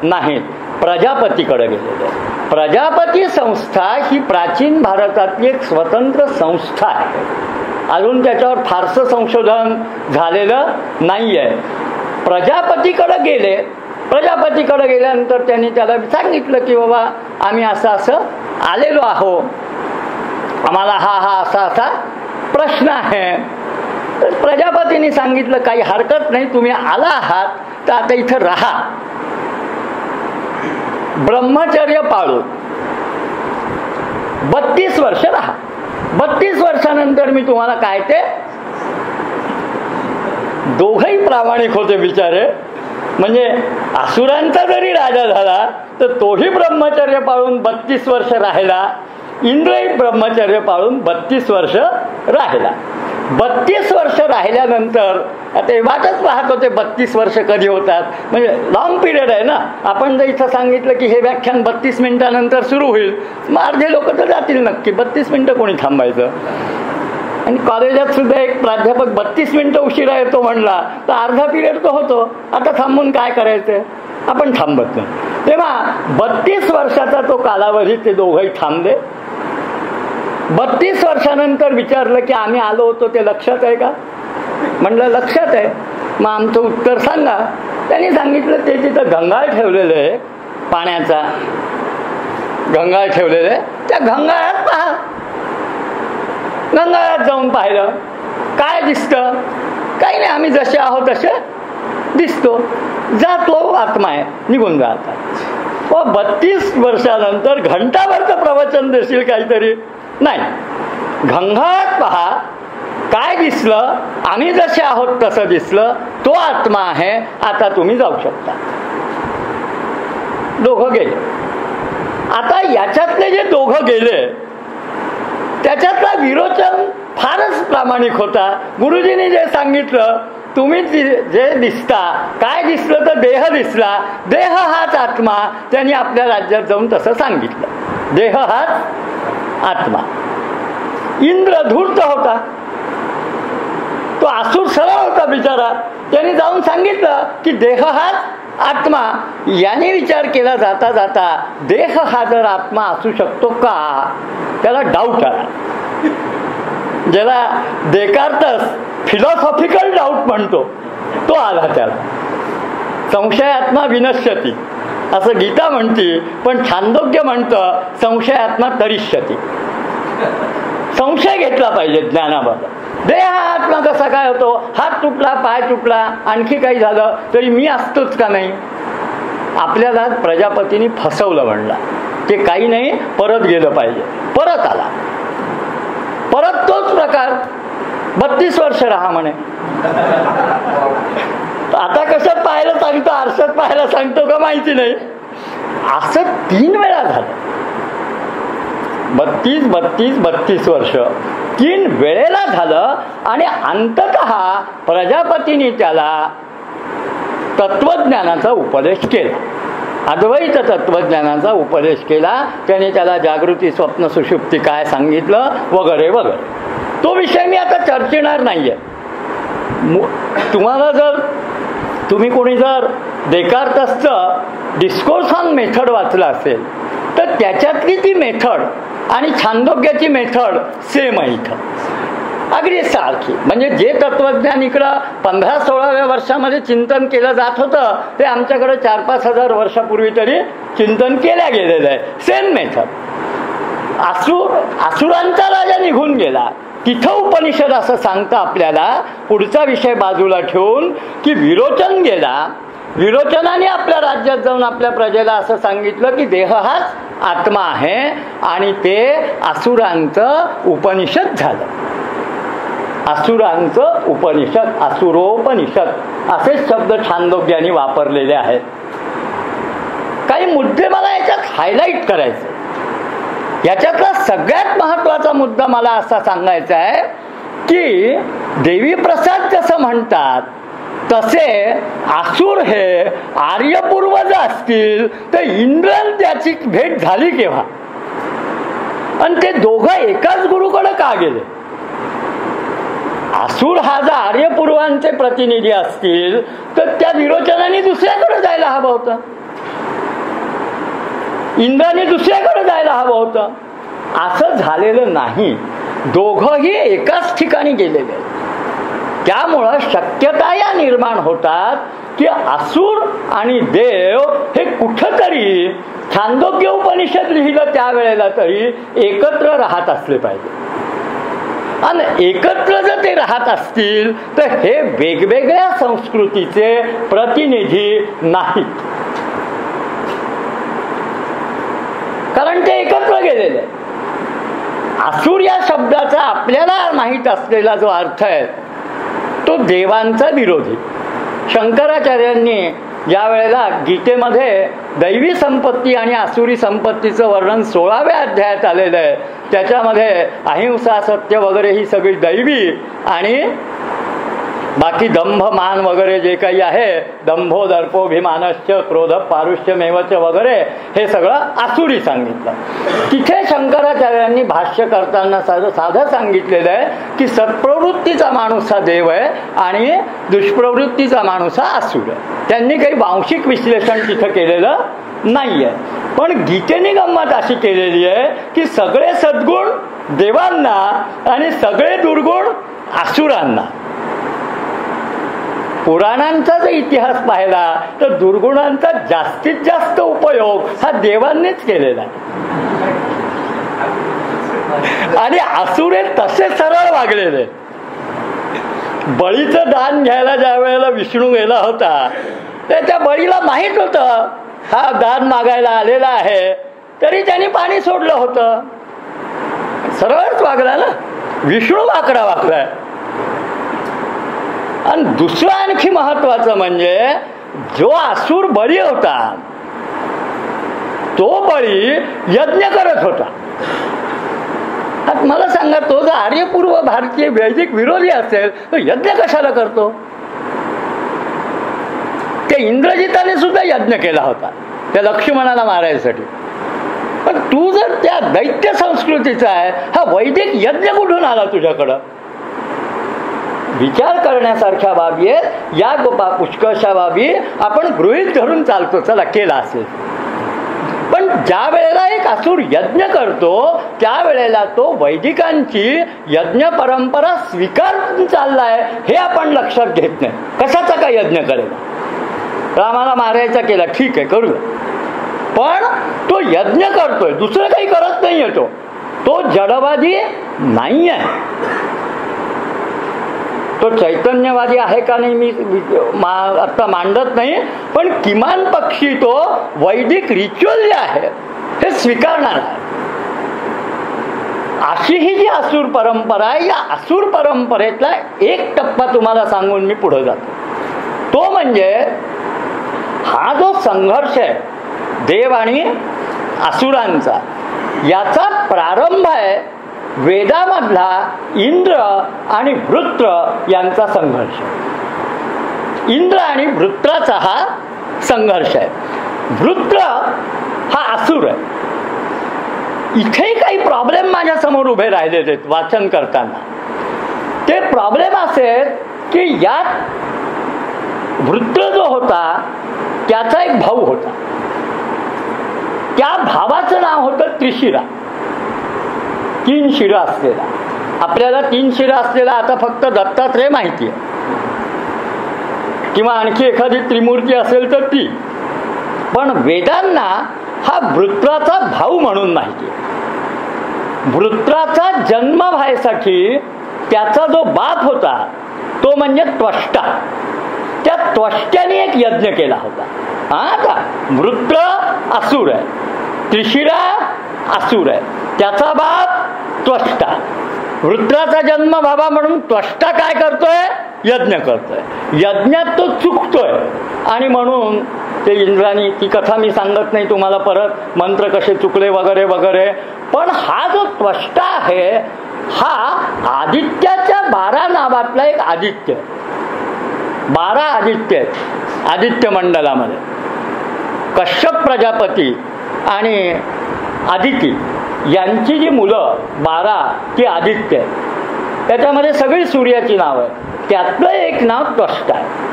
S1: नाहीत, प्रजापतीकडे गेलेले. प्रजापती संस्था ही प्राचीन भारतातली एक स्वतंत्र संस्था आहे. अजून त्याच्यावर फारसं संशोधन झालेलं नाही आहे. प्रजापतीकडे गेले. प्रजापतीकडे गेल्यानंतर त्यांनी त्याला सांगितलं की बाबा आम्ही असं असं आलेलो आहो, आम्हाला हा असा असा प्रश्न आहे. तर प्रजापतींनी सांगितलं काही हरकत नाही, तुम्ही आला आहात तर आता इथं राहा, ब्रह्मचर्य पाळून 32 वर्ष राहा. 32 वर्षानंतर मी तुम्हाला काय ते. दोघंही प्रामाणिक होते बिचारे. म्हणजे असुरांचा जरी राजा झाला तर तोही ब्रह्मचर्य पाळून 32 वर्ष राहिला, इंद्रही ब्रह्मचर्य पाळून 32 वर्ष राहिला. 32 वर्ष राहिल्यानंतर आता वाटच पाहत होते 32 वर्ष कधी होतात. म्हणजे लॉंग पिरियड आहे ना. आपण जर इथं सांगितलं की हे व्याख्यान 32 मिनिटानंतर सुरू होईल, मग अर्धे लोक तर जातील नक्की. 32 मिनिटं कोणी थांबायचं. आणि कॉलेजात सुद्धा एक प्राध्यापक 32 मिनिटं उशिरा येतो म्हणला तर अर्धा पिरियड तो होतो. आता थांबून काय करायचं, आपण थांबत नाही. तेव्हा 32 वर्षाचा तो कालावधी ते दोघंही थांबले. 32 वर्षानंतर विचारलं की आम्ही आलो होतो ते लक्षात आहे का? म्हणलं लक्षात आहे. मग आमचं उत्तर सांगा. त्यांनी सांगितलं ते तिथं गंगाळ ठेवलेलं आहे, पाण्याचा गंगाळ ठेवलेलं आहे, त्या गंगाळात पहा. गंगाळात जाऊन पाहिलं, काय दिसतं? काही नाही, आम्ही जसे आहोत तसे दिसतो. जातो आत्मा आहे, निघून जातात. व 32 वर्षानंतर घंटाभरचं प्रवचन देशील काहीतरी नाही. गंगाळात पहा, काय दिसलं? आम्ही जसे आहोत तसं दिसलं, तो आत्मा आहे, आता तुम्ही जाऊ शकता. दोघं गेले. आता याच्यातले जे दोघं गेले त्याच्यातला विरोचन फारच प्रामाणिक होता. गुरुजींनी जे सांगितलं तुम्ही जे दिसता, काय दिसलं तर देह दिसला, देह हाच आत्मा. त्यांनी आपल्या राज्यात जाऊन तसं सांगितलं, देह हाच आत्मा. इंद्र धूर्त होता, तो असुर सरळ होता बिचारा, त्यांनी जाऊन सांगितलं की देह हाच आत्मा. याने विचार केला जाता जाता देह हा जर आत्मा असू शकतो का, त्याला डाऊट आला. ज्याला डेकार्टस फिलॉसॉफिकल डाऊट म्हणतो तो आला त्याला. संशयात्मा विनश्यती असं गीता म्हणते, पण छांदोग्य म्हणतं संशयात्मा तरिष्यती. संशय घेतला पाहिजे ज्ञानाबद्दल. देह हा आत्मा कसा काय होतो, हात तुटला, पाय तुटला, आणखी काही झालं तरी मी असतोच का नाही. आपल्याला प्रजापतीने फसवलं म्हणला, ते काही नाही, परत गेलं पाहिजे. परत आला, परत तोच प्रकार, 32 वर्ष राहा म्हणे. आता कसं पाहायला सांगतो, आरशात पाहायला सांगतो का माहिती नाही. असं 3 वेळा झालं. 32 वर्ष 3 वेळेला झालं. आणि अंततः प्रजापतीने त्याला तत्वज्ञानाचा उपदेश केला, अद्वैत तत्वज्ञानाचा उपदेश केला. त्याने त्याला जागृती, स्वप्न, सुषुप्ती काय सांगितलं वगैरे वगैरे. तो विषय मी आता चर्चिणार नाहीये. तुम्हाला जर तुम्ही कोणी जर डेकार्टसचं डिस्कोर्स ऑन मेथड वाचलं असेल तर त्याच्यातली ती मेथड आणि छांदोग्याची मेथड सेम आहे इथं, अगदी सारखी. म्हणजे जे तत्वज्ञान इकडं 15-16व्या वर्षामध्ये चिंतन केलं जात होतं ते आमच्याकडे 4-5 हजार वर्षापूर्वी तरी चिंतन केल्या गेलेलं आहे. Same method. असुरांचा राजा निघून गेला, तिथं उपनिषद असं सांगतं आपल्याला, पुढचा विषय बाजूला ठेवून, की विरोचन गेला. विरोचनाने आपल्या राज्यात जाऊन आपल्या प्रजेला असं सांगितलं की देह हाच आत्मा आहे, आणि ते असुरांचं उपनिषद झालं. असुरांचं उपनिषद, असुरोपनिषद असे शब्द छांदोग्याने वापरलेले आहेत. काही मुद्दे मला याच्यात हायलाइट करायचे. याच्यातला सगळ्यात महत्वाचा मुद्दा मला असा सांगायचा आहे की देवी प्रसाद जसं म्हणतात तसे असुर हे आर्यपूर्वज असतील तर इंद्र त्याची भेट झाली केव्हा, आणि ते दोघं एकाच गुरुकडे का गेले. असुर हा जर आर्यपूर्वांचे प्रतिनिधी असतील तर त्या विरोचनाने दुसऱ्याकडे जायला हवं होतं, इंद्राने दुसऱ्याकडे जायला हवं होतं. असं झालेलं नाही, दोघंही एकाच ठिकाणी गेलेले आहेत. त्यामुळं शक्यता या निर्माण होतात की असुर आणि देव हे कुठंतरी, छांदोग्य उपनिषद लिहिलं त्यावेळेला तरी एकत्र राहत असले पाहिजे. आणि एकत्र जर ते राहत असतील तर हे वेगवेगळ्या संस्कृतीचे प्रतिनिधी नाहीत, कारण ते एकत्र गेलेले. असुर या शब्दाचा आपल्याला माहीत असलेला जो अर्थ आहे तो देवांचा विरोधी. शंकराचार्यांनी ज्या वेळेला गीतेमध्ये दैवी संपत्ती आणि आसुरी संपत्तीचं वर्णन 16व्या अध्यायात आलेलं आहे, त्याच्यामध्ये अहिंसा, सत्य वगैरे ही सगळी दैवी, आणि बाकी दंभ, मान वगैरे जे काही आहे, दंभो दर्पोभिमानश्च क्रोध पारुष्यमेवच वगैरे, हे सगळं आसुरी सांगितलं. तिथे शंकराचार्यांनी भाष्य करताना साधं सांगितलेलं आहे की सत्प्रवृत्तीचा माणूस हा देव आहे आणि दुष्प्रवृत्तीचा माणूस हा आसुर आहे. त्यांनी काही वांशिक विश्लेषण तिथं केलेलं नाहीये. पण गीतेने गंमत अशी केलेली आहे की सगळे सद्गुण देवांना आणि सगळे दुर्गुण आसुरांना. पुराणांचा जर इतिहास पाहिला तर दुर्गुणांचा जास्तीत जास्त उपयोग हा देवांनीच केलेला आहे, आणि असुरे तसे सरळ वागलेले. बळीचं दान घ्यायला ज्या वेळेला विष्णू गेला होता तर त्या बळीला माहित होतं हा दान मागायला आलेला आहे, तरी त्यांनी पाणी सोडलं होतं. सरळच वागला ना, विष्णू वाकडा वागलाय. आणि दुसरं आणखी महत्वाचं म्हणजे जो असुर बळी होता तो बळी यज्ञ करत होता. मला सांगा, तो जर आर्यपूर्व भारतीय वैदिक विरोधी असेल तर यज्ञ कशाला करतो. त्या इंद्रजिताने सुद्धा यज्ञ केला होता त्या लक्ष्मणाला मारायसाठी. पण तू जर त्या दैत्य संस्कृतीचा आहे, हा वैदिक यज्ञ कुठून आला तुझ्याकडं? विचार करण्यासारख्या बाबी आहेत. या पुष्कळशा बाबी आपण गृहीत धरून चालतो, चला केला असेल. पण ज्या वेळेला एक असुर यज्ञ करतो त्यावेळेला तो वैदिकांची यज्ञ परंपरा स्वीकारून चाललाय हे आपण लक्षात घेत नाही. कशाचा काय यज्ञ करेल? रामाला मारायचा केला, ठीक आहे करू, पण तो यज्ञ करतोय, दुसरं काही करत नाहीये. तो जडवादी नाही आहे. तो चैतन्यवादी आहे का नाही मी आता मांडत नाही, पण किमान पक्षी तो वैदिक रिच्युअल आहे हे स्वीकारणार आहे. अशी ही जी असुर परंपरा आहे, या असुर परंपरेतला एक टप्पा तुम्हाला सांगून मी पुढे जातो. तो म्हणजे हा जो संघर्ष आहे देव आणि असुरांचा, याचा प्रारंभ आहे वेदामधला इंद्र आणि वृत्र यांचा संघर्ष. इंद्र आणि वृत्राचा हा संघर्ष आहे. वृत्र हा असुर आहे. इथे काही प्रॉब्लेम माझ्या समोर उभे राहिलेले आहेत वाचन करताना. ते प्रॉब्लेम असे की यात वृत्र जो होता त्याचा एक भाऊ होता. त्या भावाचं नाव होतं त्रिशिरा, 3 शिरा असलेला. आपल्याला 3 शिरा असलेला आता फक्त दत्तात्रय माहिती आहे, किंवा आणखी एखादी त्रिमूर्ती असेल तर ती. पण वेदांना हा वृत्राचा भाऊ म्हणून माहिती आहे. वृत्राचा जन्म व्हायसाठी त्याचा जो बाप होता तो म्हणजे त्वष्टा. त्या त्वष्ट्याने एक यज्ञ केला होता. आता वृत्र असुर आहे, त्रिशिरा असुर आहे, त्याचा बाप त्वष्टा. वृत्राचा जन्म व्हावा म्हणून त्वष्टा काय करतोय? यज्ञ करतोय. यज्ञात तो चुकतोय आणि म्हणून ते इंद्राणी, ती कथा मी सांगत नाही तुम्हाला परत, मंत्र कसे चुकले वगैरे वगैरे. पण हा जो त्वष्टा आहे हा आदित्याच्या 12 नावातला एक आदित्य. 12 आदित्य आहेत आदित्य मंडलामध्ये. कश्यप प्रजापती आणि आदिती यांची जी मुलं 12 ती आदित्य आहे. त्याच्यामध्ये सगळी सूर्याची नावं आहेत. त्यातलं एक नाव त्वष्टा आहे.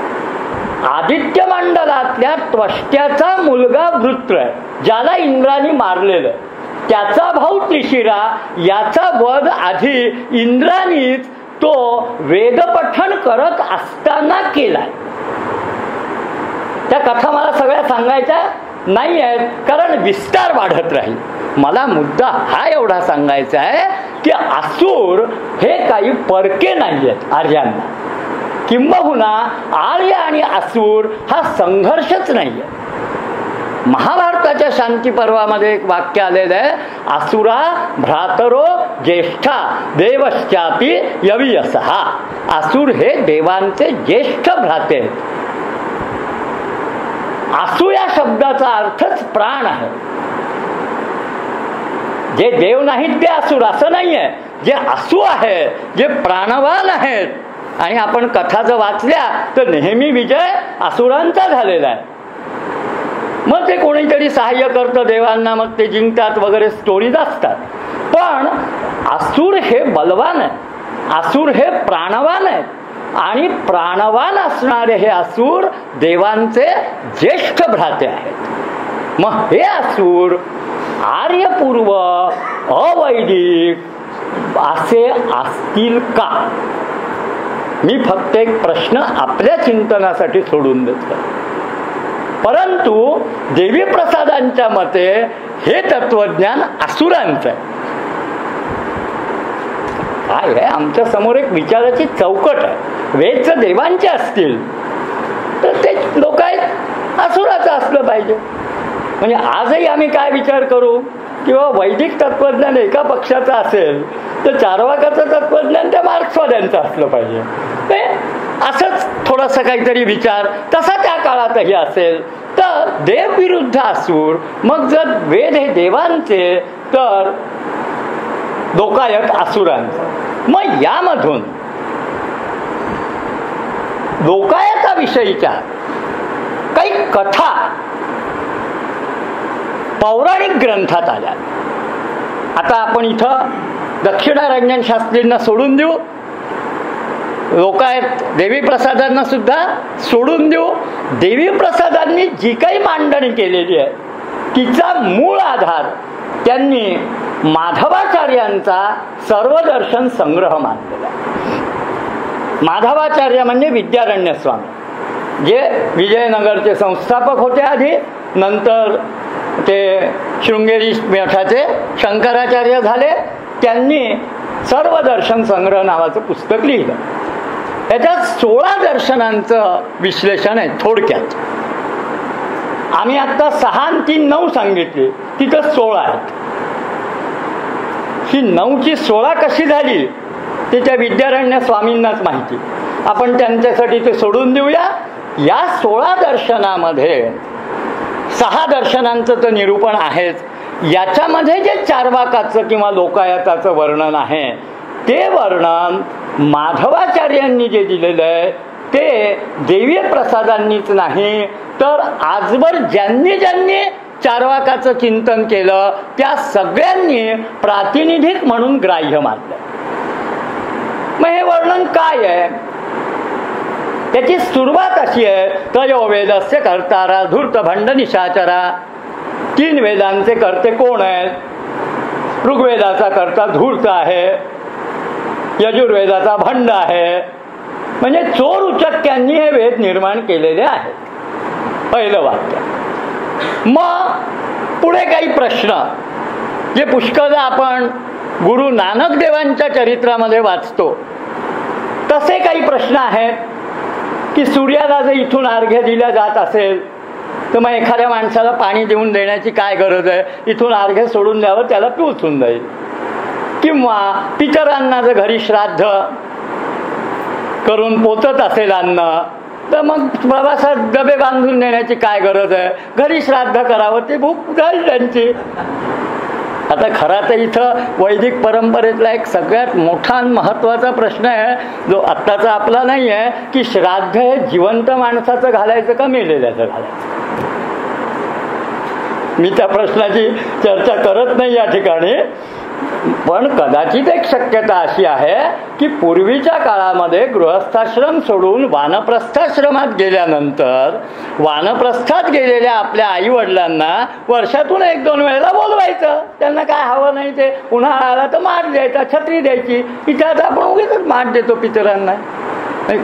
S1: आदित्य मंडलातल्या त्वष्ट्याचा मुलगा वृत्र आहे, ज्याला इंद्राने मारलेलं. त्याचा भाऊ त्रिशिरा, याचा वध आधी इंद्रानीच तो वेदपठण करत असताना केलाय. त्या कथा मला सगळ्या सांगायच्या नाही आहेत, कारण विस्तार वाढत राहील. मला मुद्दा हा एवढा सांगायचा आहे की असुर हे काही परके नाही आहेत आर्यांना, किंबहुना आर्य आणि असुर हा संघर्षच नाही आहे. महाभारताच्या शांती पर्वामध्ये एक वाक्य आलेलं आहे, असुरा भ्रातरो ज्येष्ठा देवश्चापी यवियसहा. असुर हे देवांचे ज्येष्ठ भ्राते आहेत. असू या शब्दाचा अर्थच प्राण आहे. जे देव नाहीत ते असुर असं नाहीये. जे असू आहे, जे प्राणवान आहेत. आणि आपण कथा जर वाचल्या तर नेहमी विजय असुरांचा झालेला आहे. मग ते कोणीतरी सहाय्य करतं देवांना, मग ते जिंकतात वगैरे स्टोरीज असतात. पण असुर हे बलवान आहे, असुर हे प्राणवान आहेत. आणि प्राणवान असणारे हे असुर देवांचे ज्येष्ठ भ्राते आहेत. मग हे असुर आर्यपूर्व अवैदिक असे असतील का? मी फक्त एक प्रश्न आपल्या चिंतनासाठी सोडून देतो. परंतु देवी प्रसादांच्या मते हे तत्वज्ञान असुरांचं आहे. काय आहे, आमच्या समोर एक विचाराची चौकट आहे. वेद जर देवांचे असतील तर ते लोक आहेत असुराचं असलं पाहिजे. म्हणजे आजही आम्ही काय विचार करू, किंवा वैदिक तत्वज्ञान एका पक्षाचं असेल तर चार्वाकाचं तत्वज्ञान त्या मार्क्सवाद्यांचं असलं पाहिजे. ते असंच थोडासा काहीतरी विचार तसा त्या काळातही असेल तर देव विरुद्ध असुर. मग जर वेद हे देवांचे तर लोकायत असुरांचं. मग यामधून लोकायताविषयीच्या काही कथा पौराणिक ग्रंथात आल्या. आता आपण इथं दक्षिणारंजन शास्त्रींना सोडून देऊ, लोक आहेत देवी प्रसादांना सुद्धा सोडून देऊ. देवी प्रसादांनी जी काही मांडणी केलेली आहे तिचा मूळ आधार त्यांनी माधवाचार्यांचा सर्वदर्शन संग्रह मानलेला. माधवाचार्य म्हणजे विद्यारण्य स्वामी, जे विजयनगरचे संस्थापक होते आधी, नंतर ते शृंगेरी मठाचे शंकराचार्य झाले. त्यांनी सर्वदर्शन संग्रह नावाचं पुस्तक लिहिलं. याच्यात 16 दर्शनांचं विश्लेषण आहे. थोडक्यात आम्ही आता 6 आणि 3 9 सांगितली, तिथं 16 आहेत. ही 9ची 16 कशी झाली ते त्या विद्यारण्य स्वामींनाच माहिती. आपण त्यांच्यासाठी ते सोडून देऊया. या 16 दर्शनामध्ये 6 दर्शनांचं तर निरूपण आहेच, याच्यामध्ये जे चार्वाकाचं किंवा लोकायताचं वर्णन आहे ते वर्णन माधवाचार्यांनी जे दिलेलं आहे ते देवी प्रसादांनीच नाही, तर आजवर ज्यांनी ज्यांनी चार्वाकाचं चिंतन केलं त्या सगळ्यांनी प्रातिनिधिक म्हणून ग्राह्य मानलं. मग हे वर्णन काय आहे? त्याची सुरुवात अशी आहे, त्रयोवेदस्य कर्तारा धूर्त भंड निशाचरा. 3 वेदांचे कर्ते कोण आहेत? ऋग्वेदाचा कर्ता धूर्त आहे, यजुर्वेदाचा भंड आहे. म्हणजे चोर उचक्क्यांनी हे वेद निर्माण केलेले आहेत. पहिलं वाक्य. मग पुढे काही प्रश्न जे पुष्कळदा आपण गुरु नानक देवांच्या चरित्रामध्ये वाचतो, तसे काही प्रश्न आहेत की सूर्याला जर इथून अर्घ्य दिल्या जात असेल तर मग एखाद्या माणसाला पाणी देऊन देण्याची काय गरज आहे? इथून अर्घ्य सोडून द्यावं, त्याला पिवचून जाईल. किंवा पितरांना जर घरी श्राद्ध करून पोचत असेल अन्न, तर मग प्रवासात डबे बांधून देण्याची काय गरज आहे? घरी श्राद्ध करावं, ते भूक जाईल त्यांची. आता खरा तर इथं वैदिक परंपरेतला एक सगळ्यात मोठा महत्त्वाचा प्रश्न आहे, जो आत्ताचा आपला नाही आहे, की श्राद्ध हे जिवंत माणसाचं घालायचं का मेलेल्याचं घालायचं? मी त्या प्रश्नाची चर्चा करत नाही या ठिकाणी, पण कदाचित एक शक्यता अशी आहे की पूर्वीच्या काळामध्ये गृहस्थाश्रम सोडून वानप्रस्थाश्रमात गेल्यानंतर वानप्रस्थात गेलेल्या आपल्या आई वडिलांना वर्षातून 1-2 वेळेला बोलवायचं. त्यांना काय हवं नाही ते, उन्हाळा आला तर माठ द्यायचा, छत्री द्यायची. इथे आता आपण उगीच माठ देतो पितरांना.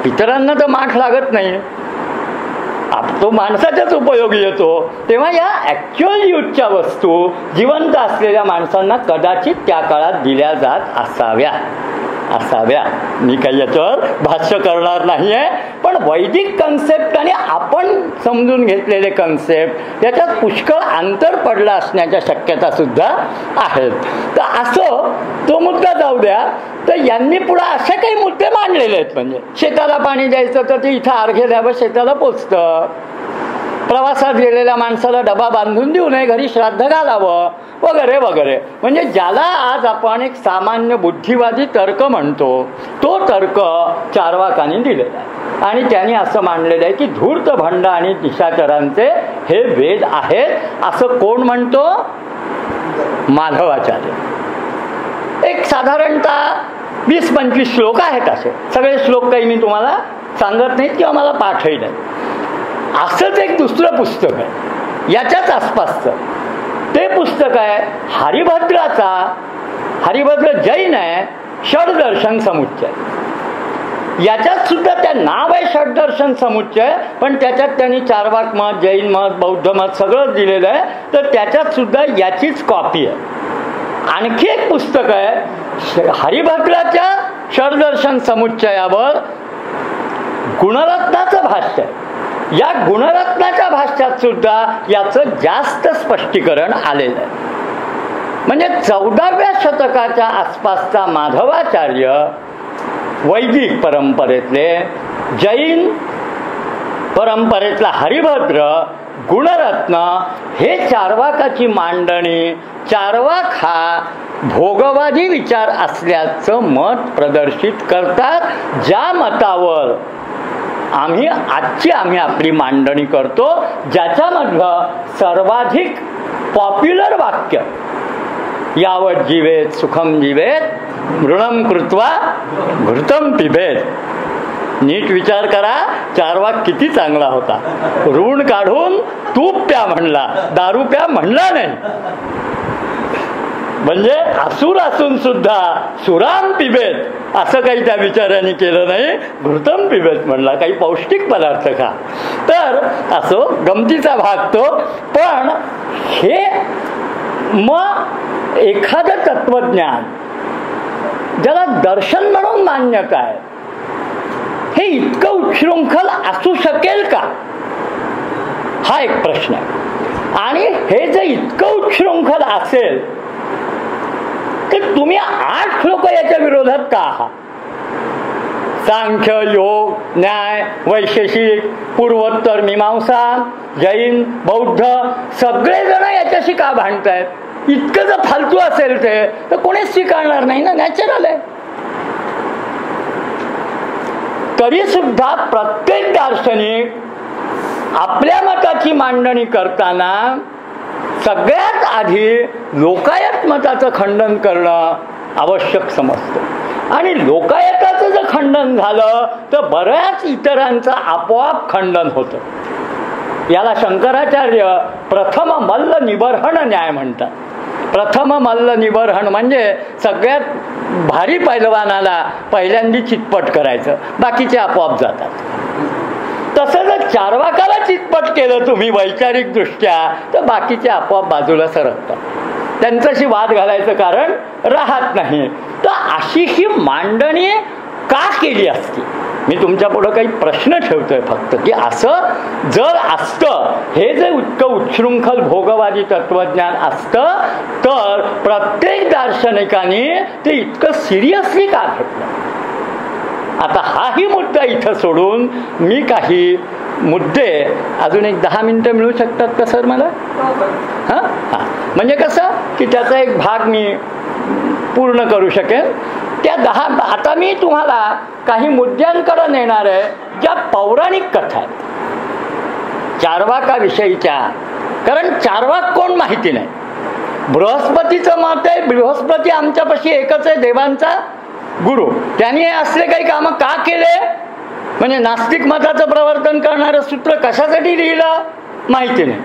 S1: पितरांना तर माठ लागत नाही, तो माणसाच्याच उपयोगी येतो. तेव्हा या ॲक्च्युअल यूजच्या वस्तू जिवंत असलेल्या माणसांना कदाचित त्या काळात दिल्या जात असाव्या. मी काही याच्यावर भाष्य करणार नाही आहे, पण वैदिक कन्सेप्ट आणि आपण समजून घेतलेले कन्सेप्ट याच्यात पुष्कळ अंतर पडलं असण्याच्या शक्यता सुद्धा आहेत. तर असं तो मुद्दा जाऊ द्या. तर यांनी पुढे असे काही मुद्दे मांडलेले आहेत. म्हणजे शेताला पाणी द्यायचं तर ते इथं अर्घ्य द्यावं, शेताला पोचतं. प्रवासात गेलेल्या माणसाला डबा बांधून देऊ नये, घरी श्राद्ध घालावं, वगैरे वगैरे. म्हणजे ज्याला आज आपण एक सामान्य बुद्धिवादी तर्क म्हणतो, तो तर्क चार्वाकांनी दिलेला आहे. आणि त्यांनी असं मांडलेलं आहे की धूर्त भंड आणि निशाचरांचे हे वेद आहेत. असं कोण म्हणतो? माधवाचार्य. एक साधारणतः 20-25 श्लोक आहेत. असे सगळे श्लोक काही मी तुम्हाला सांगत नाहीत किंवा मला पाठही नाही. असंच एक दुसरं पुस्तक आहे याच्याच आसपासचं. ते पुस्तक आहे हरिभद्राचा, हरिभद्र जैन आहे, षडदर्शन समुच्चय. याच्यात सुद्धा त्या नाव आहे षडदर्शन समुच्चय, पण त्याच्यात त्यांनी चार्वाक मत, जैन मत, बौद्ध मत सगळंच दिलेलं आहे. तर त्याच्यात सुद्धा याचीच कॉपी आहे. आणखी एक पुस्तक आहे हरिभद्राच्या षडदर्शन समुच्चयावर गुणरत्नाचं भाष्य आहे. या गुणरत्नाच्या भाष्यात सुद्धा याचं जास्त स्पष्टीकरण आलेलं आहे. म्हणजे 14व्या शतकाच्या आसपासचा माधवाचार्य, वैदिक परंपरेतले, जैन परंपरेतला हरिभद्र, गुणरत्न हे चार्वाकाची मांडणी, चार्वाक हा भोगवादी विचार असल्याचं मत प्रदर्शित करतात. ज्या मतावर आम्ही आपली मांडणी करतो, ज्याच्यामधलं सर्वाधिक पॉप्युलर वाक्य यावत जीवेत सुखम जीवेत मृणम कृत्वा घृतम पिबेत. नीट विचार करा, चार्वाक किती चांगला होता. ऋण काढून तूप प्या म्हणला, दारू प्या म्हणला नाही. म्हणजे असुर असून सुद्धा सुराम पिबेत असं काही त्या विचाराने केलं नाही. घृतम पिबेत म्हणला, काही पौष्टिक पदार्थ खा. तर असो गमतीचा भाग तो. पण हे मग एखादं तत्वज्ञान ज्याला दर्शन म्हणून मान्यता आहे, हे इतकं उच्छृंखल असू शकेल का, हा एक प्रश्न आहे. आणि हे जे इतकं उच्छृंखल असेल तर तुम्ही 8 लोक याच्या विरोधात का आहात? सांख्य, योग, न्याय, वैशेषिक, पूर्वोत्तर मीमांसा, जैन, बौद्ध सगळेजण याच्याशी का भांडतायत? इतकं जर फालतू असेल ते तर कोणीच स्वीकारणार नाही ना, नॅचरल आहे. तरी सुद्धा प्रत्येक दार्शनिक आपल्या मताची मांडणी करताना सगळ्यात आधी लोकायत मताचं खंडन करणं आवश्यक समजतं. आणि लोकायताचं जर खंडन झालं तर बऱ्याच इतरांचं आपोआप खंडन होतं. याला शंकराचार्य प्रथम मल्ल निबर्हण न्याय म्हणतात. प्रथम मल्ल निबर्हण म्हणजे सगळ्यात भारी पैलवानाला पहिल्यांदा चितपट करायचं, बाकीचे आपोआप जातात. तसं जर चार्वाकाला चितपट केलं तुम्ही वैचारिक दृष्ट्या तर बाकीचे आपोआप बाजूला सरकतात, त्यांच्याशी वाद घालायचं कारण राहत नाही. तर अशी ही मांडणी का केली असती? मी तुमच्या पुढं काही प्रश्न ठेवतोय फक्त, की असं जर असतं, हे जे इतकं उच्छृंखल भोगवादी तत्वज्ञान असतं तर प्रत्येक दार्शनिकाने ते इतकं सिरियसली का घेतलं? आता हाही मुद्दा इथं सोडून मी काही मुद्दे अजून एक 10 मिनिटं मिळू शकतात का सर मला? हां हां, म्हणजे कसं की त्याचा एक भाग मी पूर्ण करू शकेन. त्या 10 आता मी तुम्हाला काही मुद्द्यांकडे नेणार आहे ज्या पौराणिक कथा आहेत चार्वाकाविषयीच्या. कारण चार्वाक कोण माहिती नाही. बृहस्पतीचं मत आहे, बृहस्पती आमच्यापाशी एकच आहे, देवांचा गुरु. त्यांनी असले काही कामं का केले? म्हणजे नास्तिक मताचं प्रवर्तन करणारं सूत्र कशासाठी लिहिलं माहिती नाही.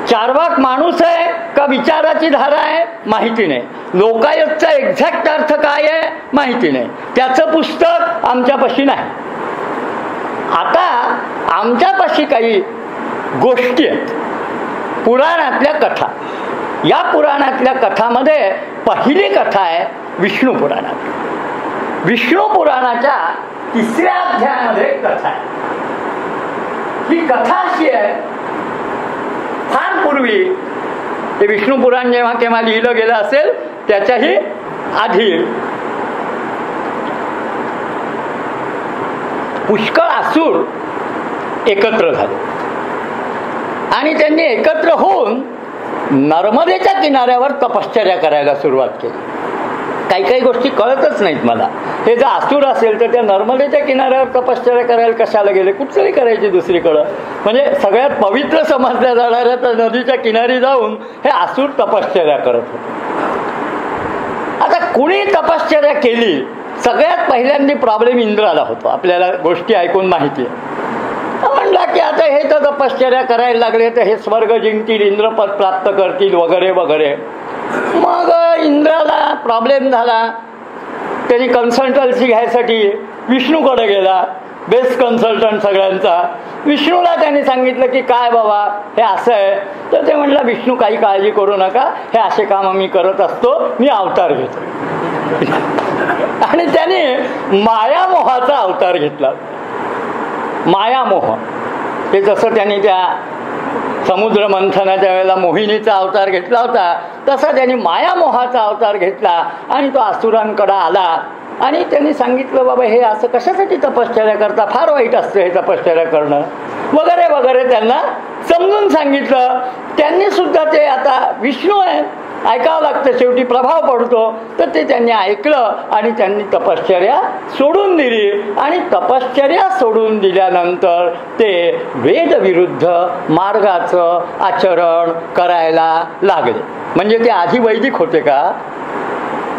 S1: चार्वाक माणूस आहे का विचाराची धारा आहे माहिती नाही. लोकायतचा एक्झॅक्ट अर्थ काय आहे माहिती नाही. त्याचं पुस्तक आमच्यापाशी नाही. आता आमच्यापाशी काही गोष्टी आहेत, पुराणातल्या कथा. या पुराणातल्या कथामध्ये पहिली कथा आहे विष्णू पुराणात. विष्णू पुराणाच्या 3ऱ्या अध्यायामध्ये कथा आहे. ही कथा अशी आहे, फार पूर्वी ते विष्णू पुराण जेव्हा केव्हा लिहिलं गेलं असेल त्याच्याही आधी पुष्कळ असुर एकत्र झाले आणि त्यांनी एकत्र होऊन नर्मदेच्या किनाऱ्यावर तपश्चर्या करायला सुरुवात केली. काही काही गोष्टी कळतच नाहीत मला. हे जर असुर असेल तर त्या नर्मदेच्या किनाऱ्यावर तपश्चर्या करायला कशाला गेले? कुठचंही करायची दुसरीकडं. म्हणजे सगळ्यात पवित्र समजल्या जाणाऱ्या त्या नदीच्या किनारी जाऊन हे असुर तपश्चर्या करत होते. आता कुणी तपश्चर्या केली? सगळ्यात पहिल्यांदा प्रॉब्लेम इंद्राला होतो. आपल्याला गोष्टी ऐकून माहिती आहे. म्हणला की आता हे तर तपश्चर्या करायला लागले तर हे स्वर्ग जिंकतील, इंद्रपद प्राप्त करतील वगैरे वगैरे. मग इंद्राला प्रॉब्लेम झाला. त्यांनी कन्सल्टन्सी घ्यायसाठी विष्णूकडे गेला, बेस्ट कन्सल्टंट सगळ्यांचा. विष्णूला त्यांनी सांगितलं की काय बाबा हे असं आहे. तर ते म्हणला विष्णू काही काळजी करू नका, हे असे कामं मी करत असतो, मी अवतार घेतो. आणि त्याने मायामोहाचा अवतार घेतला. मायामोह ते जसं त्यांनी त्या समुद्र मंथनाच्या वेळेला मोहिनीचा अवतार घेतला होता तसा त्यांनी मायामोहाचा अवतार घेतला आणि तो असुरांकडे आला आणि त्यांनी सांगितलं बाबा हे असं कशासाठी तपश्चर्या करता, फार वाईट असतं हे तपश्चर्या करणं वगैरे वगैरे त्यांना समजून सांगितलं. त्यांनी सुद्धा ते आता विष्णू आहेत ऐकावं लागतं, शेवटी प्रभाव पडतो. तर ते त्यांनी ऐकलं आणि त्यांनी तपश्चर्या सोडून दिली. आणि तपश्चर्या सोडून दिल्यानंतर ते वेदविरुद्ध मार्गाचं आचरण करायला लागले. म्हणजे ते आधी वैदिक होते का?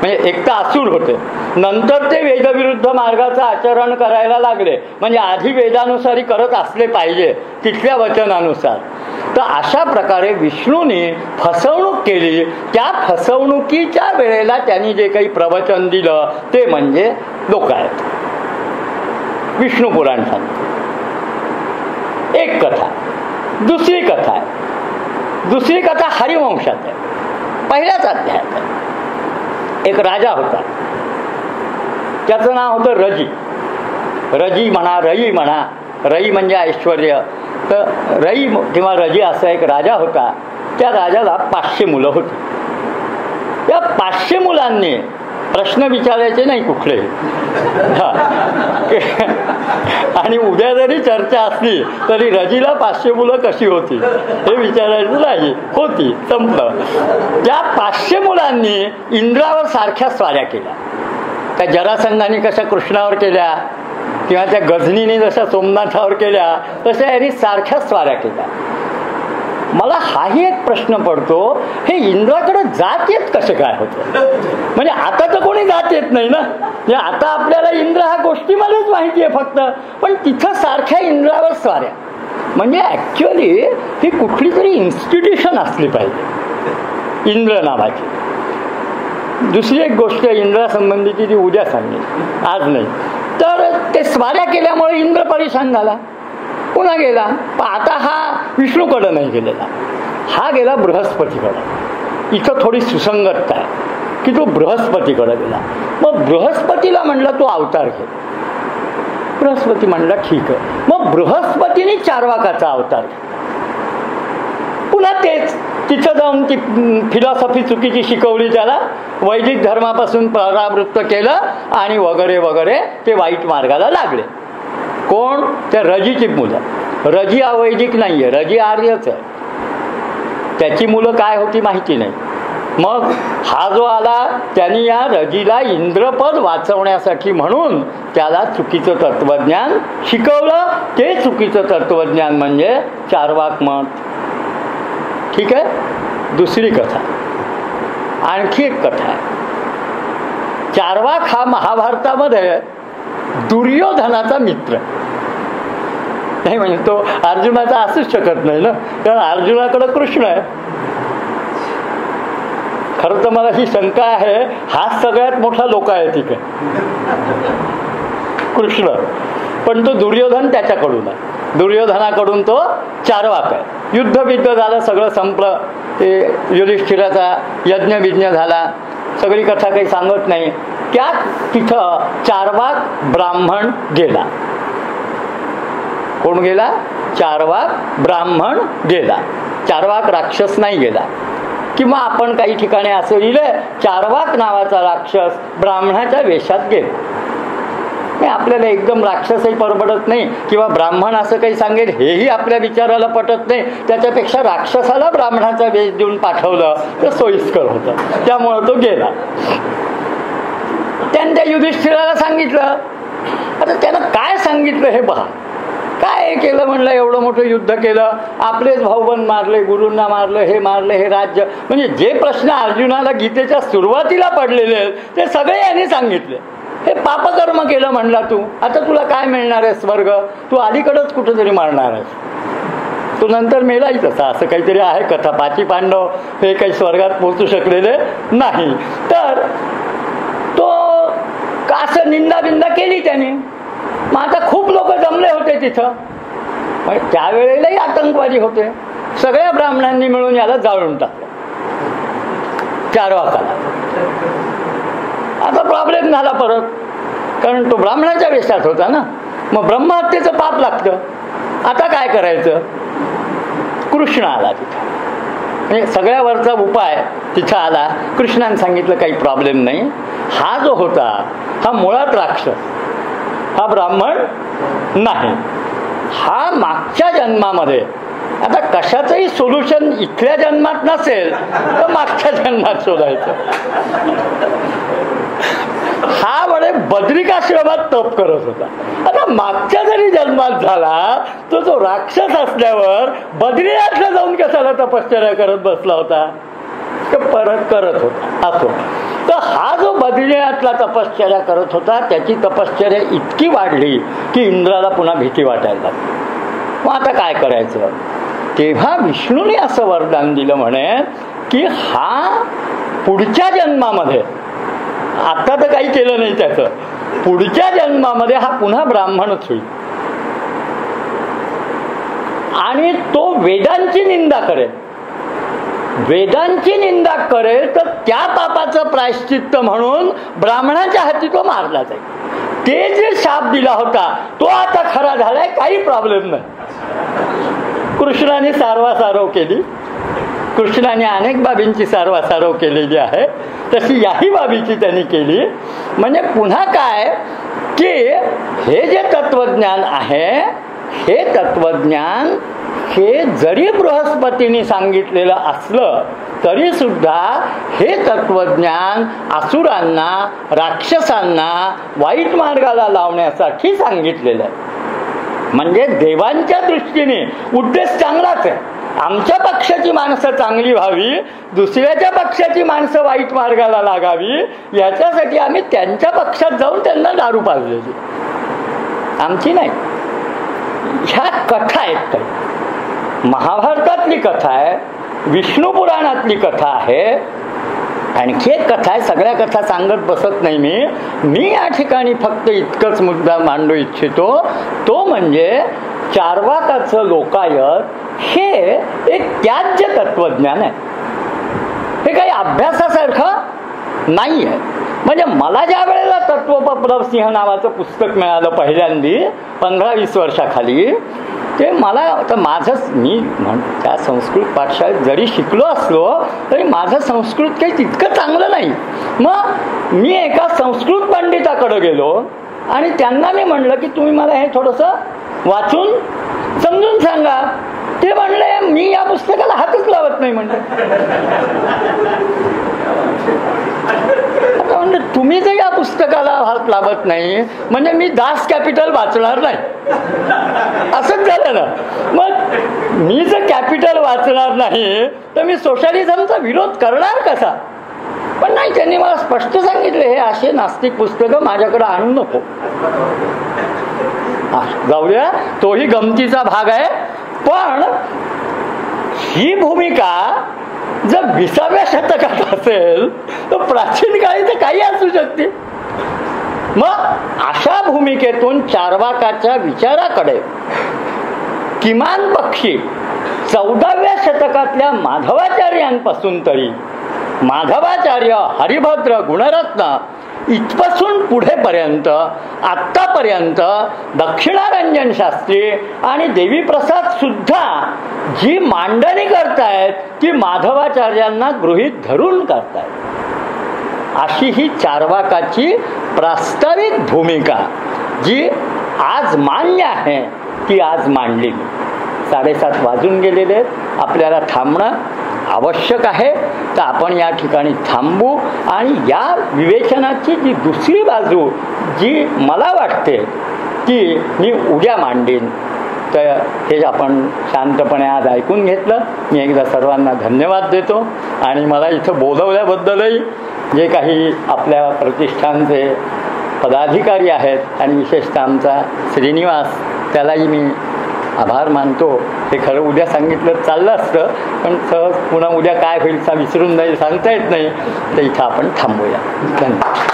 S1: म्हणजे एक तर असुर होते, नंतर ते वेदविरुद्ध मार्गाचं आचरण करायला लागले. म्हणजे आधी वेदानुसारी करत असले पाहिजे तिथल्या वचनानुसार. तर अशा प्रकारे विष्णूने फसवणूक केली. त्या फसवणुकीच्या वेळेला त्यांनी जे काही प्रवचन दिलं ते म्हणजे लोकायत. विष्णू पुराण सांगतो. एक कथा. दुसरी कथा आहे. दुसरी कथा हरिवंशात आहे, पहिल्याच अध्यायात आहे. एक राजा होता, त्याचं नाव होतं रजी. रजी म्हणा, रई म्हणा. रई म्हणजे ऐश्वर. तर रई किंवा रजी असा एक राजा होता. त्या राजाला 500 मुलं होती. त्या 500 मुलांनी प्रश्न विचारायचे नाही कुठले. आणि उद्या जरी चर्चा असली तरी रजीला 500 मुलं कशी होती हे विचारायचं नाही. होती, संपलं. त्या 500 मुलांनी इंद्रावर सारख्या स्वाऱ्या केल्या. त्या जरासंधाने कशा कृष्णावर केल्या किंवा त्या गजनीने जशा सोमनाथावर केल्या तशा यांनी सारख्या स्वाऱ्या केल्या. मला हाही एक प्रश्न पडतो, हे इंद्राकडे जात येत कसे काय होतं? म्हणजे आता तर कोणी जात येत नाही ना. म्हणजे आता आपल्याला इंद्र हा गोष्टीमध्येच माहिती आहे फक्त, पण तिथं सारख्या इंद्रावर स्वाऱ्या. म्हणजे ऍक्च्युअली ही कुठली तरी इन्स्टिट्यूशन असली पाहिजे इंद्र नावाची. दुसरी एक गोष्ट इंद्रासंबंधीची ती उद्या सांगेल, आज नाही. तर ते स्वाऱ्या केल्यामुळे इंद्र परेशान झाला, पुन्हा गेला. पण आता हा विष्णूकडे नाही गेलेला, हा गेला बृहस्पतीकडे. इथं थोडी सुसंगतता आहे की तो बृहस्पतीकडे गेला. मग बृहस्पतीला म्हणलं तो अवतार घे. बृहस्पती म्हणला ठीक आहे. मग बृहस्पतीने चार्वाकाचा अवतार घे. पुन्हा तेच तिथं जाऊन ती फिलॉसॉफी चुकीची शिकवली, त्याला वैदिक धर्मापासून परावृत्त केलं आणि वगैरे वगैरे ते वाईट मार्गाला लागले. कोण? त्या रजीची मुलं. रजी अवैदिक नाहीये, रजी आर्यच आहे. त्याची मुलं काय होती माहिती नाही. मग हा जो आला त्यांनी या रजीला इंद्रपद वाचवण्यासाठी म्हणून त्याला चुकीचं तत्वज्ञान शिकवलं. ते चुकीचं तत्वज्ञान म्हणजे चार्वाक मत. ठीक आहे. दुसरी कथा, आणखी एक कथा आहे. चार्वाक हा महाभारतामध्ये दुर्योधनाचा मित्र नाही. म्हणजे तो अर्जुनाचा असूच शकत नाही ना, कारण अर्जुनाकडे कृष्ण आहे. खरं तर मला ही शंका आहे, हाच सगळ्यात मोठा लोकायतिक आहे कृष्ण, पण तो दुर्योधन त्याच्याकडून आहे. दुर्योधनाकडून तो चार्वाक आहे. युद्धबिद्ध झालं, सगळं संपलं. ते युधिष्ठिराचा यज्ञविज्ञ झाला, सगळी कथा काही सांगत नाही. त्या तिथं चार्वाक ब्राह्मण गेला. कोण गेला? चार्वाक ब्राह्मण गेला. चार्वाक राक्षस नाही गेला. किंवा आपण काही ठिकाणी असं लिहिलंय, चार्वाक नावाचा राक्षस ब्राह्मणाच्या वेशात गेला. आपल्याला एकदम राक्षसही परवडत नाही किंवा ब्राह्मण असं काही सांगेल हेही आपल्या विचाराला पटत नाही. त्याच्यापेक्षा राक्षसाला ब्राह्मणाचा वेश देऊन पाठवलं तर सोयीस्कर होतं. त्यामुळं तो गेला. त्याने त्या युधिष्ठिराला सांगितलं. आता त्यानं काय सांगितलं हे पहा. काय केलं म्हणलं, एवढं मोठं युद्ध केलं, आपलेच भाऊबंद मारले, गुरूंना मारलं, हे मारलं, हे राज्य. म्हणजे जे प्रश्न अर्जुनाला गीतेच्या सुरुवातीला पडलेले आहेत ते सगळे यांनी सांगितले. हे पापकर्म केलं म्हणला तू, आता तुला काय मिळणार आहे? स्वर्ग. तू अलीकडंच कुठेतरी मारणार आहेस. तू नंतर मेलाही तसा. असं काहीतरी आहे कथा. 5 पांडव हे काही स्वर्गात पोहोचू शकलेले नाही. तर तो असं निंदा केली त्याने. मग आता खूप लोक जमले होते तिथं. मग त्यावेळेलाही आतंकवादी होते. सगळ्या ब्राह्मणांनी मिळून याला जाळून टाकलं, चार्वाकाला. आता प्रॉब्लेम झाला परत, कारण तो ब्राह्मणाच्या वेशात होता ना. मग ब्रह्महत्येचं पाप लागतं. आता काय करायचं? कृष्ण आला तिथं. म्हणजे सगळ्यावरचा उपाय तिथं आला. कृष्णाने सांगितलं काही प्रॉब्लेम नाही. हा जो होता हा मुळात राक्षस, हा ब्राह्मण नाही. हा मागच्या जन्मामध्ये आता कशाचंही सोल्युशन इथल्या जन्मात नसेल तर मागच्या जन्मात शोधायचं. हा म्हणे बद्रिकाश्रमात तप करत होता. आता मागच्या जरी जन्मात झाला तो जो राक्षस असल्यावर बद्रीनाथला जाऊन कशाला तपश्चर्या करत बसला होता, तर परत करत होता असो. तर हा जो बद्रीनाथला तपश्चर्या करत होता त्याची तपश्चर्या इतकी वाढली की इंद्राला पुन्हा भीती वाटायला लागली. मग आता काय करायचं. तेव्हा विष्णूने असं वरदान दिलं म्हणे की हा पुढच्या जन्मामध्ये, आता तर काही केलं नाही त्याचं, पुढच्या जन्मामध्ये हा पुन्हा ब्राह्मणच होईल आणि तो वेदांची निंदा करेल. वेदांची निंदा करेल तर त्या पापाचं प्रायश्चित्त म्हणून ब्राह्मणाच्या हाती तो मारला जाईल. ते जे शाप दिला होता तो आता खरा झालाय, काही प्रॉब्लेम नाही. कृष्णाने सारवासारव केली, कृष्णाने अनेक बाबींची सारवासारव केलेली आहे, तशी याही बाबीची त्यांनी केली. म्हणजे पुन्हा काय की हे जे तत्वज्ञान आहे, हे तत्वज्ञान हे जरी बृहस्पतीने सांगितलेलं असलं तरी सुद्धा हे तत्वज्ञान असुरांना, राक्षसांना वाईट मार्गाला लावण्यासाठी सांगितलेलं आहे. म्हणजे देवांच्या दृष्टीने उद्देश चांगलाच आहे. आमच्या पक्षाची माणसं चांगली व्हावी, दुसऱ्याच्या पक्षाची माणसं वाईट मार्गाला लागावी, याच्यासाठी आम्ही त्यांच्या पक्षात जाऊन त्यांना दारू पाजलेली, आमची नाही. ह्या कथा आहेत काही. महाभारतातली कथा आहे, विष्णू पुराणातली कथा आहे, आणखी एक कथा आहे. सगळ्या कथा सांगत बसत नाही मी या ठिकाणी फक्त इतकंच मुद्दा मांडू इच्छितो, तो म्हणजे चार्वाकाचं लोकायत हे एक त्याज्य तत्वज्ञान आहे. हे काही अभ्यासासारखं नाही आहे. म्हणजे मला ज्या वेळेला तत्वपप्लव सिंह नावाचं पुस्तक मिळालं पहिल्यांदी 15-20 वर्षाखाली, ते मला तर मी त्या संस्कृत पाठशाळेत जरी शिकलो असलो तरी माझं संस्कृत काही तितकं चांगलं नाही. मग मी एका संस्कृत पंडिताकडे गेलो आणि त्यांना मी म्हणलं की तुम्ही मला हे थोडंसं वाचून समजून सांगा. ते म्हणले मी या पुस्तकाला हातच लावत नाही. म्हणलं आता म्हणलं तुम्ही जर या पुस्तकाला हात लावत नाही म्हणजे मी दास कॅपिटल वाचणार नाही, असंच झालं ना. मग मी जर कॅपिटल वाचणार नाही तर मी सोशलिझमचा विरोध करणार कसा. पण नाही, त्यांनी मला स्पष्ट सांगितले हे असे नास्तिक पुस्तकं माझ्याकडे आणू नको. जाऊया, तोही गमतीचा भाग आहे. पण ही भूमिका जर 20व्या शतकात असेल तर प्राचीन काळी तर काही असू शकते. मग अशा भूमिकेतून चार्वाकाच्या विचाराकडे किमान पक्षी 14व्या शतकातल्या माधवाचार्यांपासून तरी माधवाचार्य, हरिभद्र, गुणरत्न इथपासून पुढेपर्यंत आत्तापर्यंत दक्षिणारंजन शास्त्री आणि देवीप्रसाद सुद्धा जी मांडणी करतायत ती माधवाचार्यांना गृहीत धरून करतायत. अशी ही चार्वाकाची प्रास्ताविक भूमिका जी आज मान्य आहे ती आज मांडली. 7:30 वाजून गेलेले आहेत. आपल्याला थांबणं आवश्यक आहे. तर आपण या ठिकाणी थांबू आणि या विवेचनाची जी दुसरी बाजू जी मला वाटते ती मी उद्या मांडेन. तर हे आपण शांतपणे आज ऐकून घेतलं. मी एकदा सर्वांना धन्यवाद देतो आणि मला इथं बोलवल्याबद्दलही जे काही आपल्या प्रतिष्ठानचे पदाधिकारी आहेत आणि विशेषतः आमचा श्रीनिवास, त्यालाही मी आभार मानतो. हे खरं उद्या सांगितलं चाललं असतं पण सहज पुन्हा उद्या काय होईल विसरून नाही सांगता येत नाही. तर इथं आपण थांबूया. धन्यवाद.